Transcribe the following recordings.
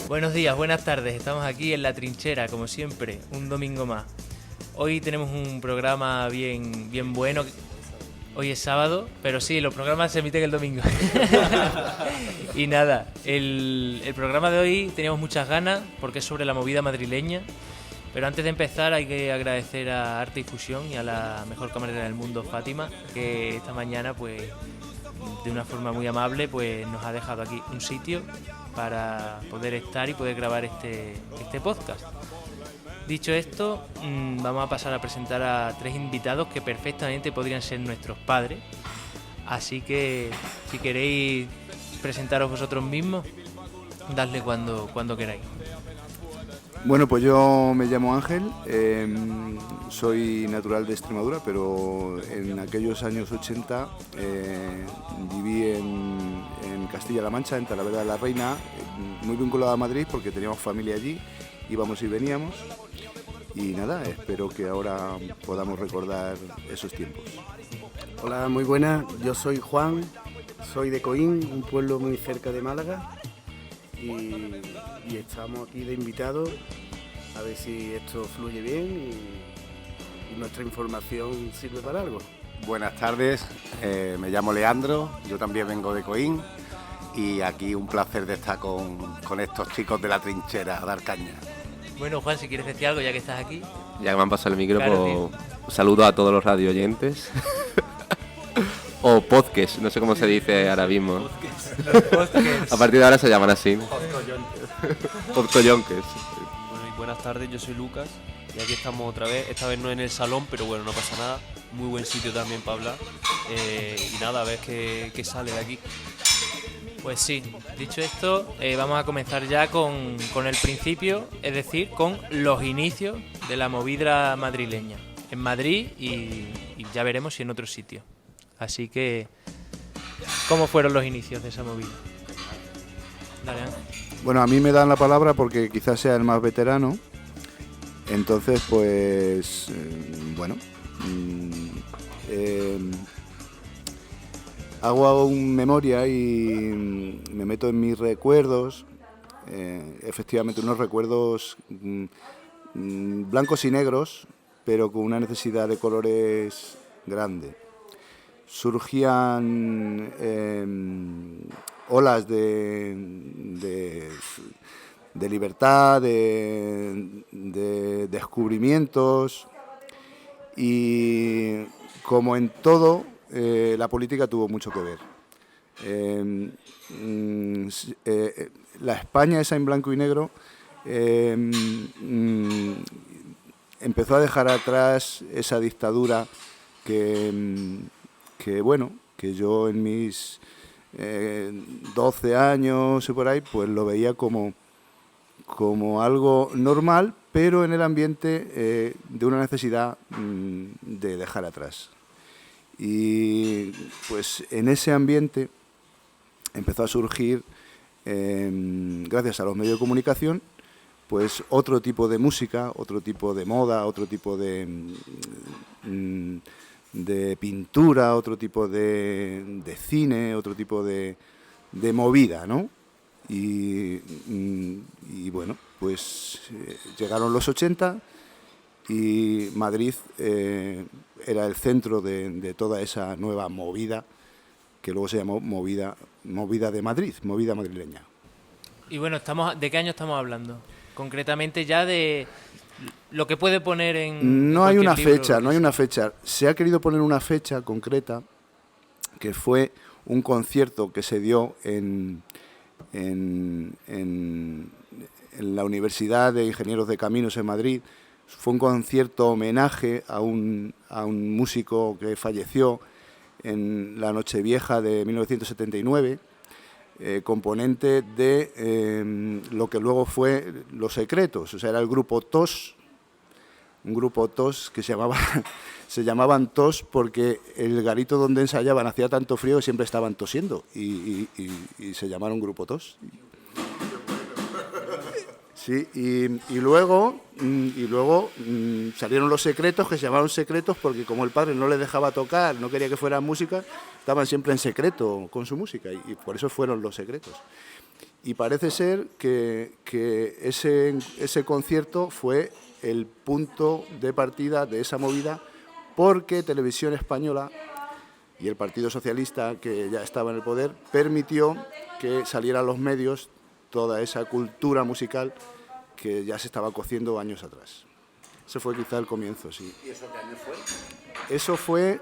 Buenos días, buenas tardes. Estamos aquí en La Trinchera, como siempre, un domingo más. Hoy tenemos un programa bien bueno. Hoy es sábado, pero sí, los programas se emiten el domingo. Y nada, el programa de hoy teníamos muchas ganas porque es sobre la movida madrileña. Pero antes de empezar hay que agradecer a Arte y Fusión y a la mejor camarera del mundo, Fátima, que esta mañana, pues, de una forma muy amable, pues nos ha dejado aquí un sitio para poder estar y poder grabar este podcast. Dicho esto, vamos a pasar a presentar a tres invitados que perfectamente podrían ser nuestros padres. Así que, si queréis presentaros vosotros mismos, dadle cuando queráis. Bueno, pues yo me llamo Ángel, soy natural de Extremadura, pero en aquellos años 80 viví en Castilla-La Mancha, en Talavera de la Reina, muy vinculado a Madrid porque teníamos familia allí, íbamos y veníamos. Y nada, espero que ahora podamos recordar esos tiempos. Hola, muy buenas, yo soy Juan, soy de Coín, un pueblo muy cerca de Málaga. Y estamos aquí de invitados a ver si esto fluye bien y nuestra información sirve para algo. Buenas tardes, me llamo Leandro, yo también vengo de Coín y aquí un placer de estar con estos chicos de La Trinchera a dar caña. Bueno, Juan, si quieres decir algo ya que estás aquí. Ya que me han pasado el micro, Claro, pues, saludo a todos los radio oyentes. O podcast, no sé cómo se dice ahora mismo. A partir de ahora se llaman así. Podcoyonques. Bueno, y buenas tardes, yo soy Lucas y aquí estamos otra vez, esta vez no en el salón, pero bueno, no pasa nada, muy buen sitio también para hablar y nada, a ver qué sale de aquí. Pues sí, dicho esto, vamos a comenzar ya con el principio, es decir, con los inicios de la movida madrileña, en Madrid y ya veremos si en otros sitios. Así que, ¿cómo fueron los inicios de esa movida? Dale, Ángel. Bueno, a mí me dan la palabra porque quizás sea el más veterano, entonces pues, hago un memoria y me meto en mis recuerdos, efectivamente unos recuerdos blancos y negros, pero con una necesidad de colores grande. Surgían olas de libertad, de descubrimientos y, como en todo, la política tuvo mucho que ver. La España esa en blanco y negro empezó a dejar atrás esa dictadura que yo en mis 12 años y por ahí, pues lo veía como algo normal, pero en el ambiente de una necesidad de dejar atrás. Y pues en ese ambiente empezó a surgir, gracias a los medios de comunicación, pues otro tipo de música, otro tipo de moda, otro tipo de pintura, otro tipo de cine, otro tipo de movida, ¿no? Y bueno, pues llegaron los 80 y Madrid era el centro de toda esa nueva movida que luego se llamó movida de Madrid, movida madrileña. Y bueno, ¿de qué año estamos hablando? Concretamente ya de lo que puede poner en... No hay una libro, fecha. Se ha querido poner una fecha concreta, que fue un concierto que se dio en la Universidad de Ingenieros de Caminos en Madrid. Fue un concierto homenaje a un músico que falleció en la Nochevieja de 1979, componente de lo que luego fue Los Secretos. O sea, era el grupo TOS, un grupo TOS que se llamaban TOS porque el garito donde ensayaban hacía tanto frío que siempre estaban tosiendo y se llamaron grupo TOS. Sí, y luego salieron Los Secretos, que se llamaron Secretos porque como el padre no les dejaba tocar, no quería que fuera música, estaban siempre en secreto con su música y por eso fueron Los Secretos. Y parece ser que ese concierto fue el punto de partida de esa movida, porque Televisión Española y el Partido Socialista, que ya estaba en el poder, permitió que saliera a los medios toda esa cultura musical que ya se estaba cociendo años atrás. Ese fue quizá el comienzo, sí. ¿Y eso qué año fue? Eso fue,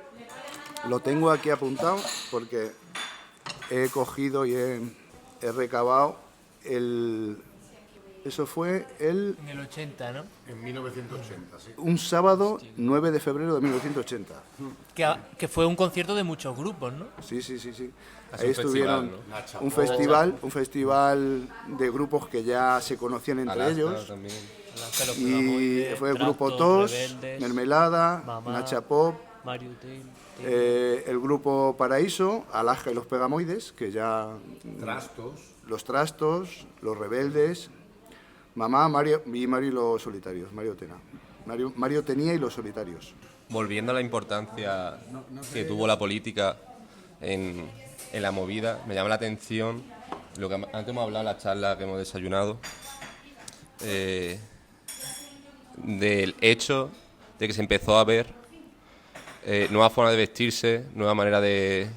lo tengo aquí apuntado porque he cogido y he recabado eso fue En el 80, ¿no? En 1980, sí. un sábado 9 de febrero de 1980. Que fue un concierto de muchos grupos, ¿no? Sí. Es Ahí un estuvieron festival, ¿no? un festival de grupos que ya se conocían entre Alaska ellos. también. Y fue el grupo Tractor, TOS, Rebeldes, Mermelada, Mamá, Nacha Pop, Mario Tail. el grupo Paraíso, Alaska y los Pegamoides, que ya... Los Trastos, los Rebeldes, Mamá, Mario y los Solitarios, Mario Tena. Mario Tenía y los Solitarios. Volviendo a la importancia que tuvo la política en la movida, me llama la atención lo que antes hemos hablado en la charla que hemos desayunado, del hecho de que se empezó a ver nuevas formas de vestirse, nueva manera de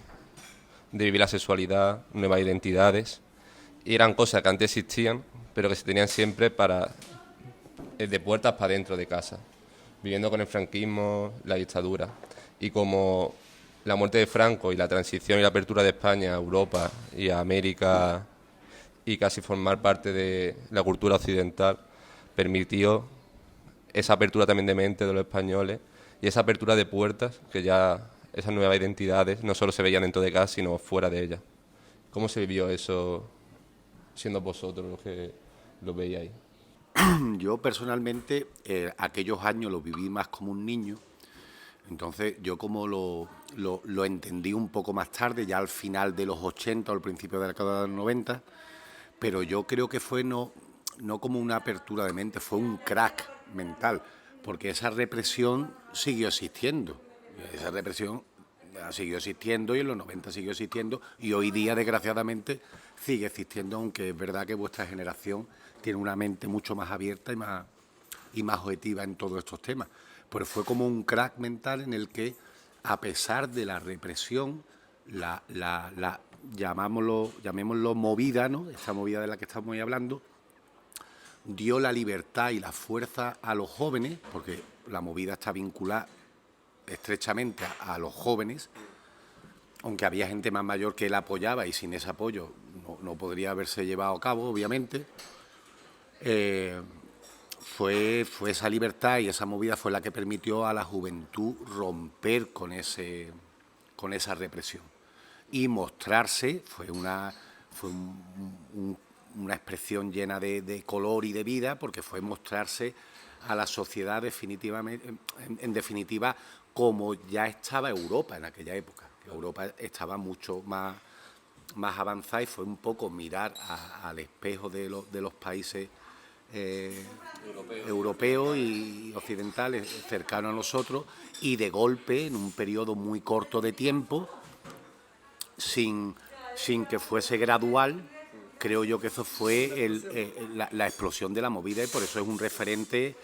vivir la sexualidad, nuevas identidades, y eran cosas que antes existían, pero que se tenían siempre de puertas para dentro de casa, viviendo con el franquismo, la dictadura. Y como la muerte de Franco y la transición y la apertura de España a Europa y a América y casi formar parte de la cultura occidental permitió esa apertura también de mente de los españoles y esa apertura de puertas, que ya esas nuevas identidades no solo se veían dentro de casa, sino fuera de ella. ¿Cómo se vivió eso siendo vosotros los que lo veíais? Yo personalmente aquellos años los viví más como un niño, entonces yo como lo entendí un poco más tarde, ya al final de los 80 o al principio de la década de los 90, pero yo creo que fue no como una apertura de mente, fue un crack mental, porque esa represión siguió existiendo, esa represión siguió existiendo y en los 90 siguió existiendo y hoy día desgraciadamente sigue existiendo, aunque es verdad que vuestra generación tiene una mente mucho más abierta y más objetiva en todos estos temas. Pero fue como un crack mental en el que, a pesar de la represión, llamémoslo movida, ¿no? Esta movida de la que estamos hoy hablando, dio la libertad y la fuerza a los jóvenes, porque la movida está vinculada estrechamente a los jóvenes, aunque había gente más mayor que la apoyaba y sin ese apoyo no podría haberse llevado a cabo, obviamente. Fue esa libertad y esa movida fue la que permitió a la juventud romper con esa represión y mostrarse. Fue una expresión llena de color y de vida, porque fue mostrarse a la sociedad definitivamente, en definitiva, como ya estaba Europa en aquella época. Europa estaba mucho más avanzada y fue un poco mirar al espejo de los países europeos y occidentales cercanos a nosotros, y de golpe, en un periodo muy corto de tiempo, sin que fuese gradual, creo yo que eso fue la explosión de la movida, y por eso es un referente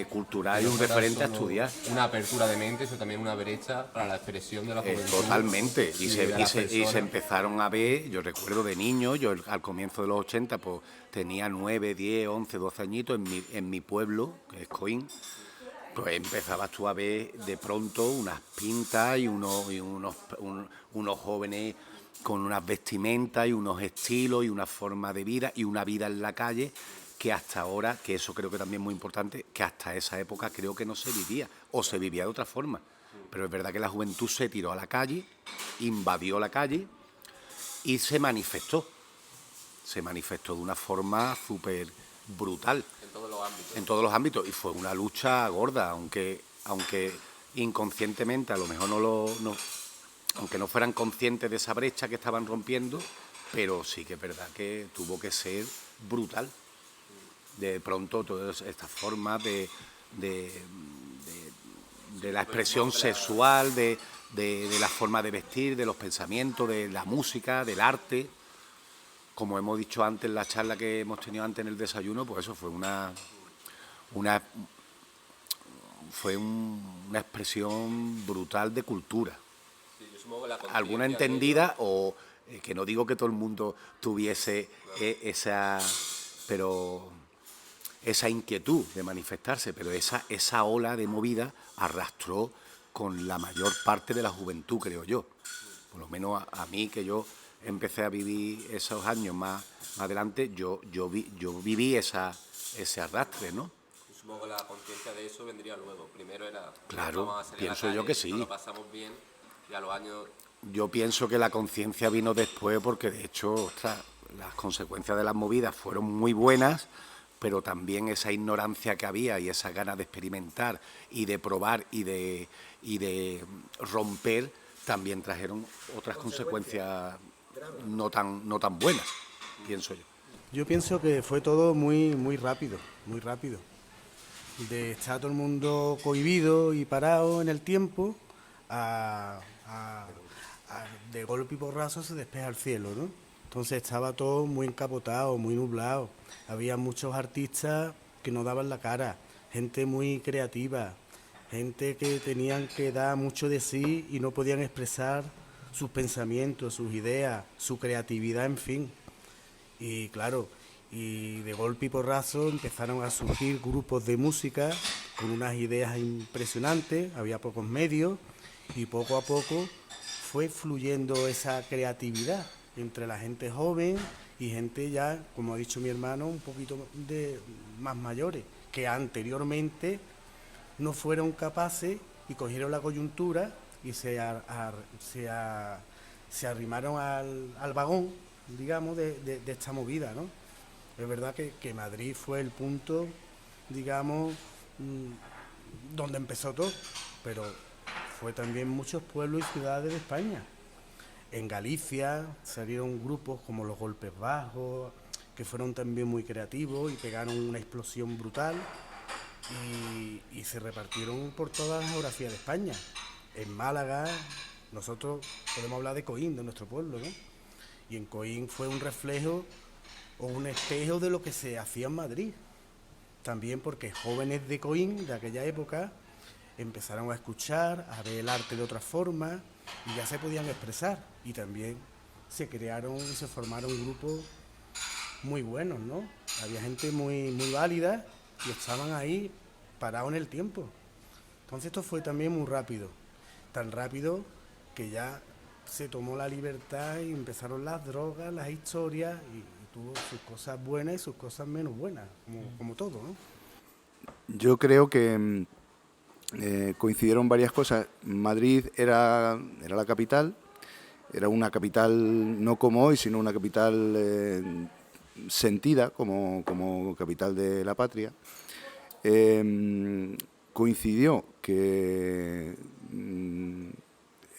cultural y un referente a estudiar. Una apertura de mente, eso también una brecha para la expresión de la juventud. Totalmente, y se empezaron a ver. Yo recuerdo de niño, yo al comienzo de los 80 pues tenía 9, 10, 11, 12 añitos en mi pueblo, que es Coín, pues empezabas tú a ver de pronto unas pintas y unos jóvenes con unas vestimentas y unos estilos y una forma de vida y una vida en la calle que hasta ahora, que eso creo que también es muy importante, que hasta esa época creo que no se vivía, o se vivía de otra forma. Pero es verdad que la juventud se tiró a la calle, invadió la calle y se manifestó. Se manifestó de una forma súper brutal. En todos los ámbitos. En todos los ámbitos. Y fue una lucha gorda, aunque inconscientemente a lo mejor aunque no fueran conscientes de esa brecha que estaban rompiendo, pero sí que es verdad que tuvo que ser brutal. De pronto todas estas formas de la expresión sexual, de la forma de vestir, de los pensamientos, de la música, del arte, como hemos dicho antes en la charla que hemos tenido antes en el desayuno, pues eso fue una expresión brutal de cultura. Sí, yo supongo que la conciencia Alguna de entendida o que no digo que todo el mundo tuviese esa inquietud de manifestarse, pero esa ola de movida arrastró con la mayor parte de la juventud, creo yo. Por lo menos a mí, que yo empecé a vivir esos años más adelante, yo viví ese arrastre, ¿no? Yo supongo que la conciencia de eso vendría luego. Primero era... Claro, vamos a salir a la pienso yo calle, que sí. nos lo pasamos bien y a los años... Yo pienso que la conciencia vino después porque, de hecho, ostras, las consecuencias de las movidas fueron muy buenas, pero también esa ignorancia que había y esa ganas de experimentar y de probar y de romper también trajeron otras consecuencias no tan buenas, pienso yo. Yo pienso que fue todo muy rápido, muy rápido. De estar todo el mundo cohibido y parado en el tiempo, de golpe y porrazo se despeja el cielo, ¿no? Entonces estaba todo muy encapotado, muy nublado. Había muchos artistas que no daban la cara, gente muy creativa, gente que tenían que dar mucho de sí y no podían expresar sus pensamientos, sus ideas, su creatividad, en fin. Y claro, y de golpe y porrazo empezaron a surgir grupos de música con unas ideas impresionantes, había pocos medios y poco a poco fue fluyendo esa creatividad entre la gente joven y gente ya, como ha dicho mi hermano, un poquito más mayores, que anteriormente no fueron capaces y cogieron la coyuntura y se arrimaron al vagón, digamos, de esta movida, ¿no? Es verdad que Madrid fue el punto, digamos, donde empezó todo, pero fue también muchos pueblos y ciudades de España. En Galicia salieron grupos como los Golpes Bajos, que fueron también muy creativos y pegaron una explosión brutal y se repartieron por toda la geografía de España. En Málaga, nosotros podemos hablar de Coín, de nuestro pueblo, ¿no? Y en Coín fue un reflejo o un espejo de lo que se hacía en Madrid. También porque jóvenes de Coín, de aquella época, empezaron a escuchar, a ver el arte de otra forma y ya se podían expresar. Y también se crearon y se formaron grupos muy buenos, ¿no? Había gente muy válida y estaban ahí parados en el tiempo. Entonces esto fue también muy rápido, tan rápido que ya se tomó la libertad y empezaron las drogas, las historias y tuvo sus cosas buenas y sus cosas menos buenas, como todo, ¿no? Yo creo que coincidieron varias cosas. Madrid era la capital, era una capital no como hoy, sino una capital sentida como capital de la patria. Coincidió que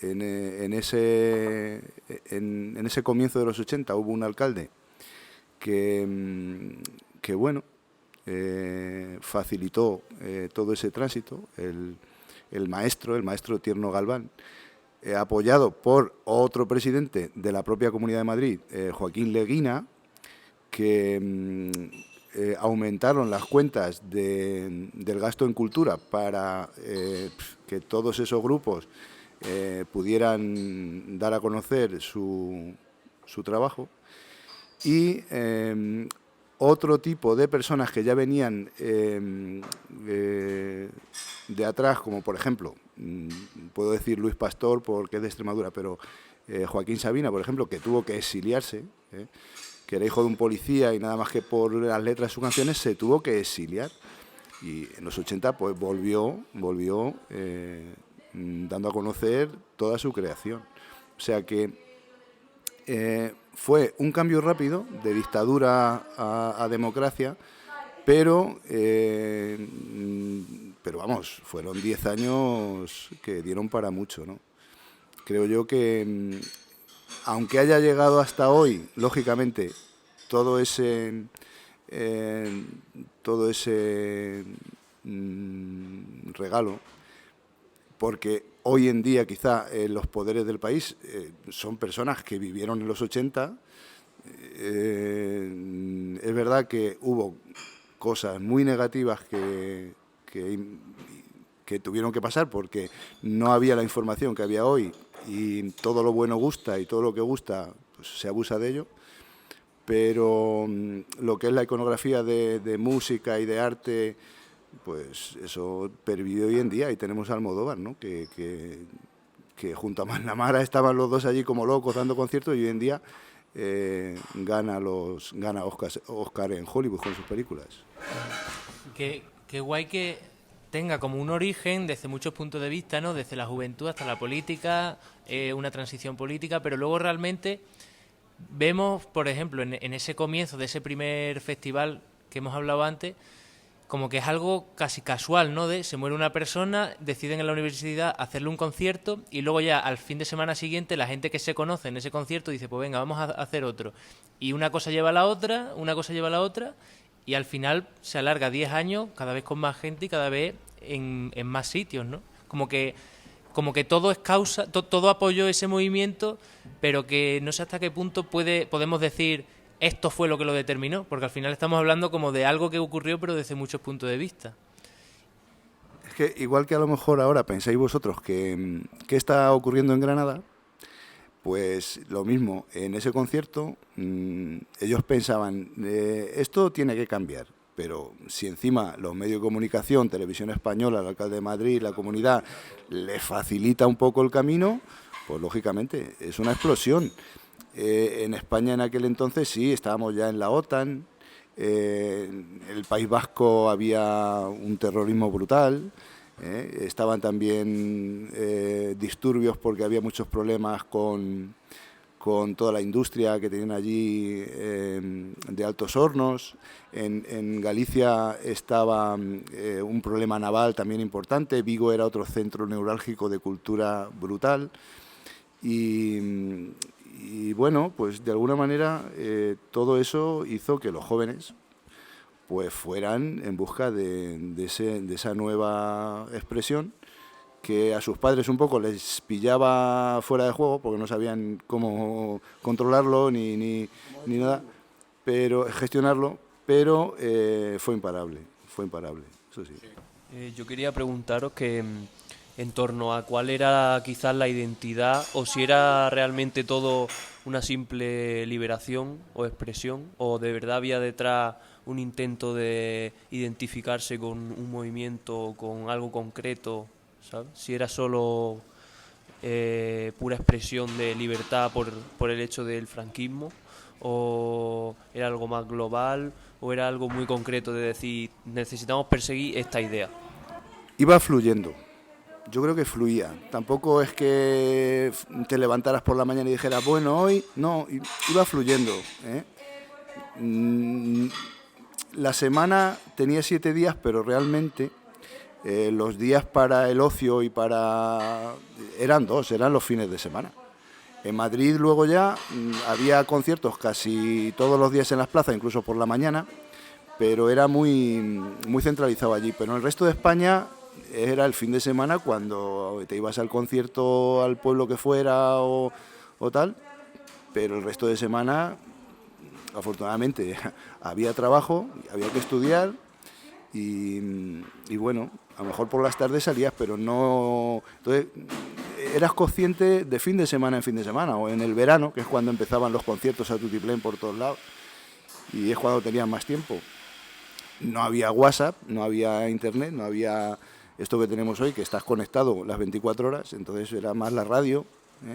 en ese comienzo de los 80 hubo un alcalde que bueno, facilitó todo ese tránsito, el maestro Tierno Galván, apoyado por otro presidente de la propia Comunidad de Madrid, Joaquín Leguina, que aumentaron las cuentas del gasto en cultura para que todos esos grupos pudieran dar a conocer su trabajo. Y otro tipo de personas que ya venían de atrás, como por ejemplo, puedo decir Luis Pastor porque es de Extremadura, pero Joaquín Sabina, por ejemplo, que tuvo que exiliarse, que era hijo de un policía y nada más que por las letras de sus canciones se tuvo que exiliar. Y en los 80 pues volvió dando a conocer toda su creación. O sea que fue un cambio rápido de dictadura a democracia, pero vamos, fueron 10 años que dieron para mucho, ¿no? Creo yo que, aunque haya llegado hasta hoy, lógicamente, todo ese regalo, porque hoy en día quizá los poderes del país son personas que vivieron en los 80, Es verdad que hubo cosas muy negativas que tuvieron que pasar porque no había la información que había hoy y todo lo bueno gusta y todo lo que gusta pues, se abusa de ello, pero lo que es la iconografía de música y de arte, pues eso pervive hoy en día y tenemos a Almodóvar, ¿no? que junto a McNamara estaban los dos allí como locos dando conciertos y hoy en día gana Oscar en Hollywood con sus películas. Qué guay que tenga como un origen desde muchos puntos de vista, ¿no? Desde la juventud hasta la política, una transición política, pero luego realmente vemos, por ejemplo, en ese comienzo de ese primer festival que hemos hablado antes, como que es algo casi casual, ¿no? Se muere una persona, deciden en la universidad hacerle un concierto y luego ya al fin de semana siguiente la gente que se conoce en ese concierto dice, pues venga, vamos a hacer otro. Y una cosa lleva a la otra, una cosa lleva a la otra y al final se alarga 10 años, cada vez con más gente y cada vez en más sitios, ¿no? Como que todo es causa, todo apoyó ese movimiento, pero que no sé hasta qué punto podemos decir esto fue lo que lo determinó, porque al final estamos hablando como de algo que ocurrió, pero desde muchos puntos de vista. Es que igual que a lo mejor ahora pensáis vosotros que qué está ocurriendo en Granada, pues lo mismo, en ese concierto ellos pensaban, esto tiene que cambiar, pero si encima los medios de comunicación, Televisión Española, el alcalde de Madrid, la comunidad, les facilita un poco el camino, pues lógicamente es una explosión. En España en aquel entonces sí, estábamos ya en la OTAN, en el País Vasco había un terrorismo brutal, estaban también disturbios porque había muchos problemas con toda la industria que tenían allí de Altos Hornos. En Galicia estaba un problema naval también importante, Vigo era otro centro neurálgico de cultura brutal y bueno, pues de alguna manera todo eso hizo que los jóvenes pues fueran en busca de esa nueva expresión que a sus padres un poco les pillaba fuera de juego porque no sabían cómo controlarlo ni nada, pero gestionarlo, pero fue imparable, eso sí. Yo quería preguntaros que en torno a cuál era quizás la identidad o si era realmente todo una simple liberación o expresión o de verdad había detrás un intento de identificarse con un movimiento o con algo concreto, ¿sabes? Si era solo pura expresión de libertad por el hecho del franquismo o era algo más global o era algo muy concreto de decir necesitamos perseguir esta idea. Iba fluyendo. Yo creo que fluía. Tampoco es que te levantaras por la mañana y dijeras, bueno, hoy... No, iba fluyendo. La semana tenía 7 días, pero realmente los días para el ocio y eran 2, eran los fines de semana. En Madrid luego ya había conciertos casi todos los días en las plazas, incluso por la mañana, pero era muy centralizado allí. Pero en el resto de España era el fin de semana cuando te ibas al concierto al pueblo que fuera o tal, pero el resto de semana, afortunadamente, había trabajo, había que estudiar y bueno, a lo mejor por las tardes salías, pero no... Entonces, eras consciente de fin de semana en fin de semana, o en el verano, que es cuando empezaban los conciertos a tutiplén por todos lados, y es cuando tenías más tiempo. No había WhatsApp, no había internet, no había esto que tenemos hoy, que estás conectado las 24 horas, entonces era más la radio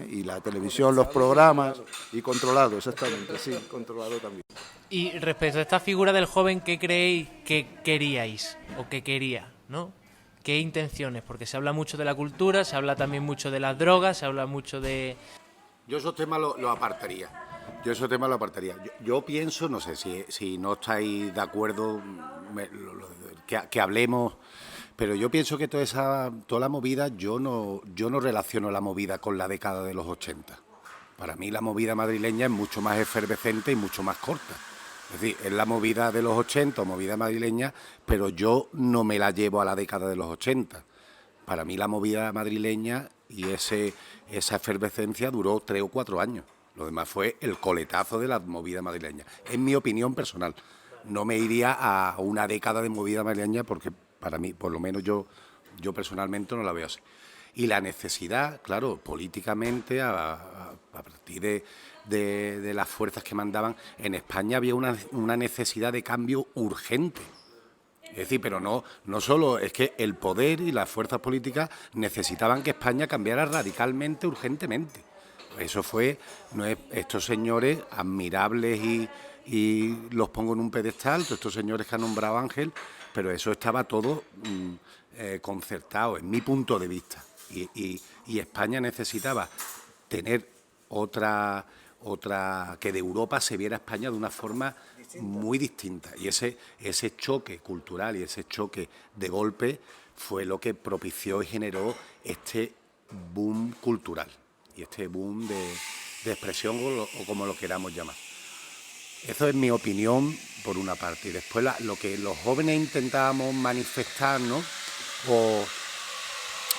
y la televisión, los programas, y controlado, exactamente, sí, controlado también. Y respecto a esta figura del joven, ¿qué creéis que queríais o que quería, ¿no? ¿Qué intenciones? Porque se habla mucho de la cultura, se habla también mucho de las drogas, se habla mucho de... Yo esos temas lo apartaría. Yo pienso, no sé si no estáis de acuerdo, que hablemos, pero yo pienso que toda la movida, yo no relaciono la movida con la década de los 80. Para mí la movida madrileña es mucho más efervescente y mucho más corta. Es decir, es la movida de los 80, movida madrileña, pero yo no me la llevo a la década de los 80. Para mí la movida madrileña y esa efervescencia duró 3 o 4 años. Lo demás fue el coletazo de la movida madrileña. Es mi opinión personal. No me iría a una década de movida madrileña porque para mí, por lo menos yo personalmente no la veo así. Y la necesidad, claro, políticamente, a partir de las fuerzas que mandaban, en España había una necesidad de cambio urgente. Es decir, pero no solo, es que el poder y las fuerzas políticas necesitaban que España cambiara radicalmente, urgentemente. Eso fue, estos señores admirables y los pongo en un pedestal, todos estos señores que ha nombrado Ángel, pero eso estaba todo concertado, en mi punto de vista. Y España necesitaba tener otra, que de Europa se viera España de una forma muy distinta. Y ese choque cultural y ese choque de golpe fue lo que propició y generó este boom cultural y este boom de expresión o como lo queramos llamar. Eso es mi opinión por una parte. Y después lo que los jóvenes intentábamos manifestar, ¿no?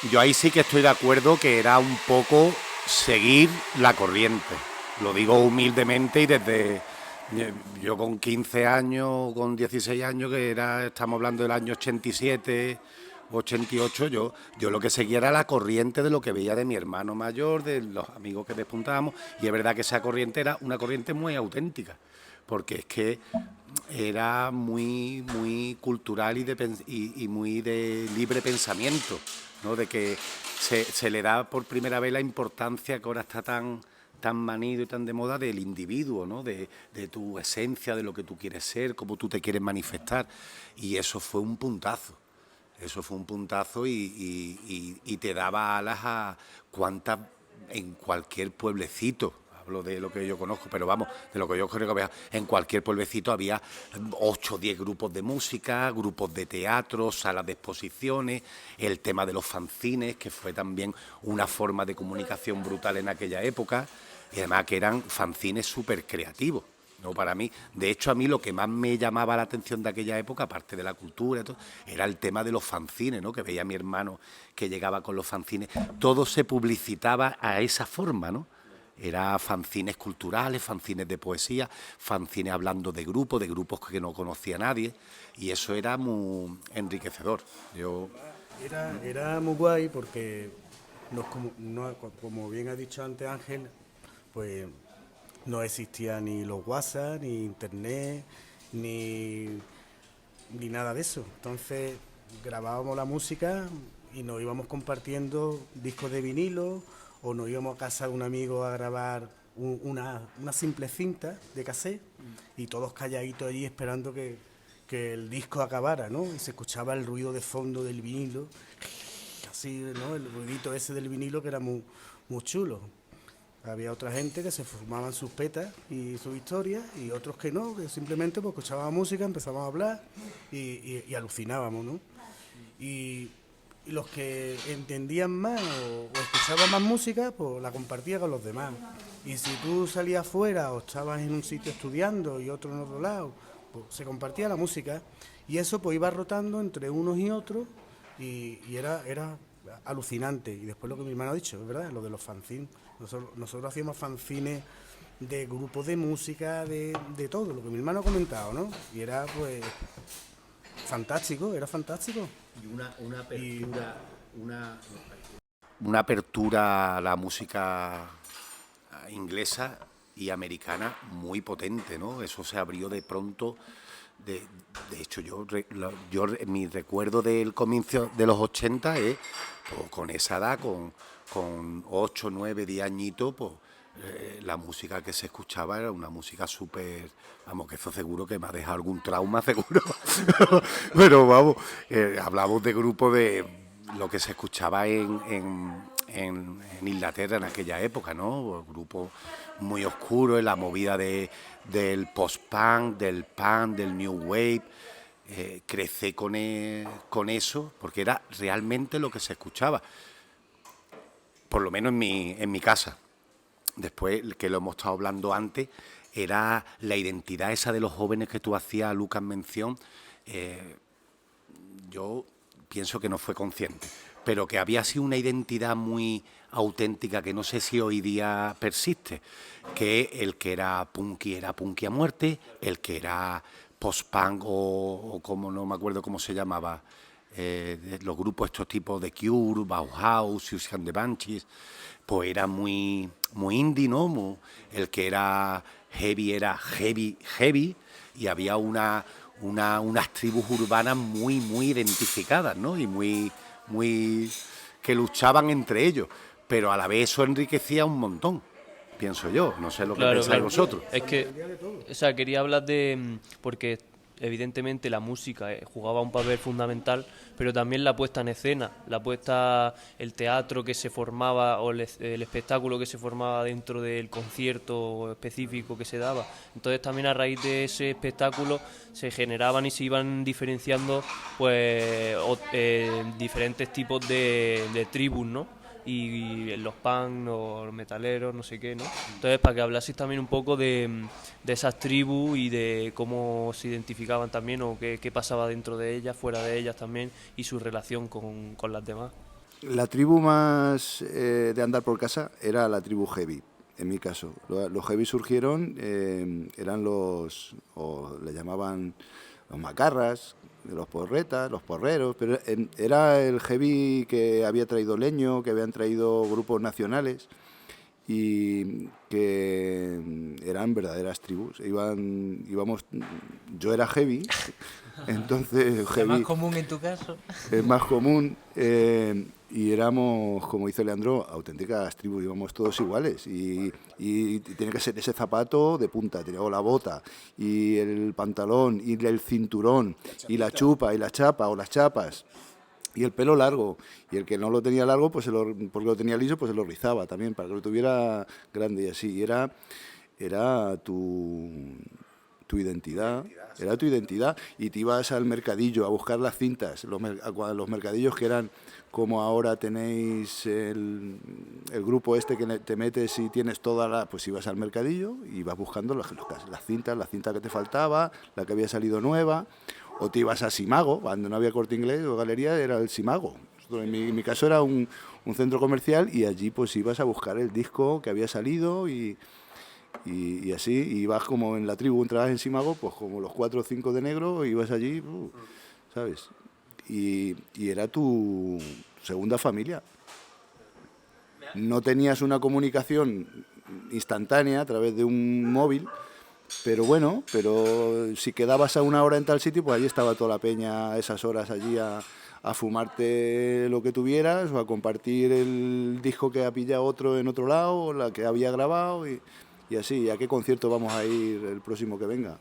Yo ahí sí que estoy de acuerdo que era un poco seguir la corriente. Lo digo humildemente y desde yo con 15 años, con 16 años, estamos hablando del año 87, 88, yo lo que seguía era la corriente de lo que veía de mi hermano mayor, de los amigos que despuntábamos, y es verdad que esa corriente era una corriente muy auténtica, porque es que era muy, muy cultural y muy de libre pensamiento, ¿no? De que se le da por primera vez la importancia que ahora está tan manido y tan de moda del individuo, ¿no? De tu esencia, de lo que tú quieres ser, cómo tú te quieres manifestar. Y eso fue un puntazo. Eso fue un puntazo y te daba alas a cuántas en cualquier pueblecito. Hablo de lo que yo conozco, pero vamos, de lo que yo creo que en cualquier pueblecito había 8 o 10 grupos de música, grupos de teatro, salas de exposiciones, el tema de los fanzines, que fue también una forma de comunicación brutal en aquella época, y además que eran fanzines súper creativos, ¿no? Para mí, de hecho, a mí lo que más me llamaba la atención de aquella época, aparte de la cultura y todo, era el tema de los fanzines, ¿no? Que veía a mi hermano que llegaba con los fanzines, todo se publicitaba a esa forma, ¿no? Era fanzines culturales, fanzines de poesía, fanzines hablando de grupos que no conocía nadie, y eso era muy enriquecedor. Era muy guay porque, como bien ha dicho antes Ángel, pues no existía ni los WhatsApp, ni Internet, ni nada de eso. Entonces grabábamos la música y nos íbamos compartiendo discos de vinilo, o nos íbamos a casa de un amigo a grabar una simple cinta de cassette y todos calladitos allí esperando que el disco acabara, ¿no? Y se escuchaba el ruido de fondo del vinilo, así, ¿no? El ruidito ese del vinilo que era muy, muy chulo. Había otra gente que se fumaban sus petas y sus historias, y otros que no, que simplemente pues escuchábamos música, empezábamos a hablar y alucinábamos, ¿no? Y los que entendían más o escuchaban más música, pues la compartía con los demás. Y si tú salías fuera o estabas en un sitio estudiando y otro en otro lado, pues se compartía la música, y eso pues iba rotando entre unos y otros, y era alucinante. Y después lo que mi hermano ha dicho, es verdad, lo de los fanzines. Nosotros hacíamos fanzines de grupos de música, de todo, lo que mi hermano ha comentado, ¿no? Y era pues fantástico, era fantástico. Y una apertura a la música inglesa y americana muy potente, ¿no? Eso se abrió de pronto. De hecho, mi recuerdo del comienzo de los 80 es pues, con esa edad, con 8, 9, 10 añitos, pues la música que se escuchaba era una música súper, vamos, que eso seguro que me ha dejado algún trauma, seguro. Pero vamos, hablamos de grupos de lo que se escuchaba en Inglaterra en aquella época, ¿no? Grupos muy oscuros, en la movida del post-punk, del punk, del new wave. Crecí con eso, porque era realmente lo que se escuchaba, por lo menos en mi casa. Después, que lo hemos estado hablando antes, era la identidad esa de los jóvenes que tú hacías, Lucas, mención. Yo pienso que no fue consciente, pero que había sido una identidad muy auténtica que no sé si hoy día persiste, que el que era punky a muerte, el que era post-punk o como no me acuerdo cómo se llamaba, los grupos estos tipos de Cure, Bauhaus, Siouxsie and the Banshees, pues era muy indie, ¿no? El que era heavy, y había unas tribus urbanas muy identificadas, ¿no? Y muy que luchaban entre ellos, pero a la vez eso enriquecía un montón, pienso yo, no sé lo que pensáis vosotros. Es que, o sea, quería hablar porque evidentemente la música jugaba un papel fundamental, pero también la puesta en escena, el teatro que se formaba o el espectáculo que se formaba dentro del concierto específico que se daba. Entonces también a raíz de ese espectáculo se generaban y se iban diferenciando pues diferentes tipos de tribus, ¿no? Y los punk, los metaleros, no sé qué, ¿no? Entonces, para que hablases también un poco de esas tribus y de cómo se identificaban también o qué pasaba dentro de ellas, fuera de ellas también, y su relación con las demás. La tribu más de andar por casa era la tribu heavy, en mi caso. Los heavy surgieron, eran o le llamaban los macarras, los porretas, los porreros, pero era el heavy que había traído Leño, que habían traído grupos nacionales y que eran verdaderas tribus. Yo era heavy, entonces ¿Es más común en tu caso? Es más común, y éramos, como dice Leandro, auténticas tribus, íbamos todos iguales y tenía que ser ese zapato de punta, o la bota, y el pantalón, y el cinturón, y la chupa, y la chapa, o las chapas, y el pelo largo, y el que no lo tenía largo, pues porque lo tenía liso, pues se lo rizaba también, para que lo tuviera grande, y así, y era tu identidad, era tu identidad, y te ibas al mercadillo a buscar las cintas, los mercadillos que eran como ahora tenéis el grupo este que te metes y tienes pues ibas al mercadillo y ibas buscando las cintas, la cinta que te faltaba, la que había salido nueva, o te ibas a Simago, cuando no había Corte Inglés o galería era el Simago. En mi caso era un centro comercial y allí pues ibas a buscar el disco que había salido y así, y ibas como en la tribu, entrabas en Simago, pues como los 4 o 5 de negro, ibas allí, ¿sabes? Y era tu segunda familia. No tenías una comunicación instantánea a través de un móvil, pero si quedabas a una hora en tal sitio, pues allí estaba toda la peña a esas horas allí a fumarte lo que tuvieras o a compartir el disco que ha pillado otro en otro lado, o la que había grabado y así. ¿A qué concierto vamos a ir el próximo que venga?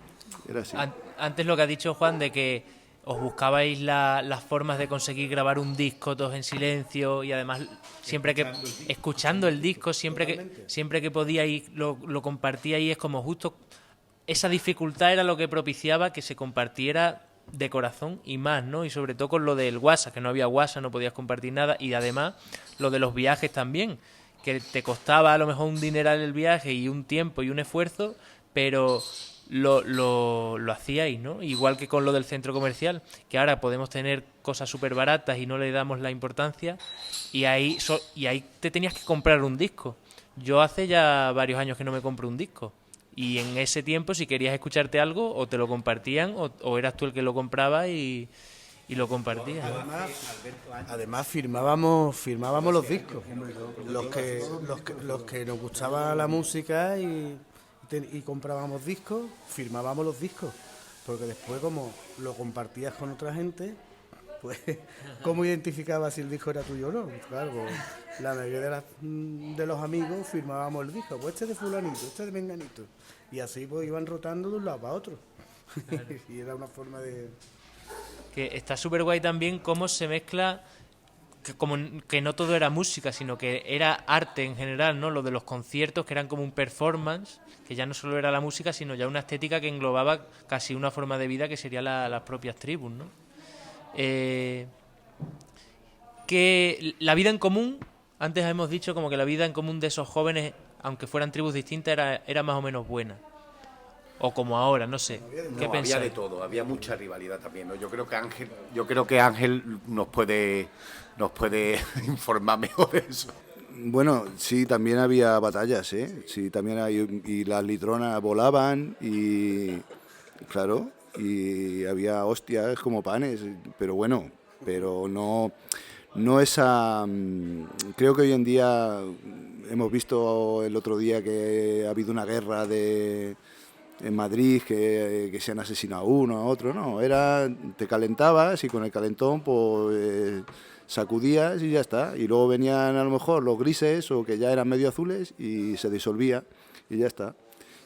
Era así. Antes lo que ha dicho Juan de que os buscabais las formas de conseguir grabar un disco todos en silencio y además escuchando el disco, siempre que podíais lo compartíais, y es como justo esa dificultad era lo que propiciaba que se compartiera de corazón y más, ¿no? Y sobre todo con lo del WhatsApp, que no había WhatsApp, no podías compartir nada, y además lo de los viajes también, que te costaba a lo mejor un dineral el viaje y un tiempo y un esfuerzo, pero lo hacíais, ¿no? Igual que con lo del centro comercial, que ahora podemos tener cosas súper baratas y no le damos la importancia, y ahí te tenías que comprar un disco. Yo hace ya varios años que no me compro un disco, y en ese tiempo si querías escucharte algo o te lo compartían o eras tú el que lo compraba y lo compartías. Además firmábamos los discos, los que nos gustaba la música y comprábamos discos, firmábamos los discos, porque después como lo compartías con otra gente, pues ¿cómo identificabas si el disco era tuyo o no? Claro, pues, la mayoría de los amigos firmábamos el disco, pues este es de fulanito, este es de menganito, y así pues iban rotando de un lado para otro. Claro. Y era una forma de... Que está súper guay también cómo se mezcla, que no todo era música, sino que era arte en general, ¿no? Lo de los conciertos, que eran como un performance, que ya no solo era la música, sino ya una estética que englobaba casi una forma de vida que sería las propias tribus, ¿no? Que la vida en común, antes hemos dicho como que la vida en común de esos jóvenes, aunque fueran tribus distintas, era más o menos buena. O como ahora, no sé. ¿Qué pensáis? Había de todo, había mucha rivalidad también, ¿no? Yo creo que Ángel nos puede informar mejor de eso. Bueno, sí, también había batallas, ¿eh? Sí, también hay, y las litronas volaban y, claro, y había hostias como panes, pero bueno, pero no esa... Creo que hoy en día hemos visto el otro día que ha habido una guerra en Madrid, que se han asesinado a uno, a otro, no, te calentabas y con el calentón pues sacudías y ya está, y luego venían a lo mejor los grises o que ya eran medio azules y se disolvía y ya está.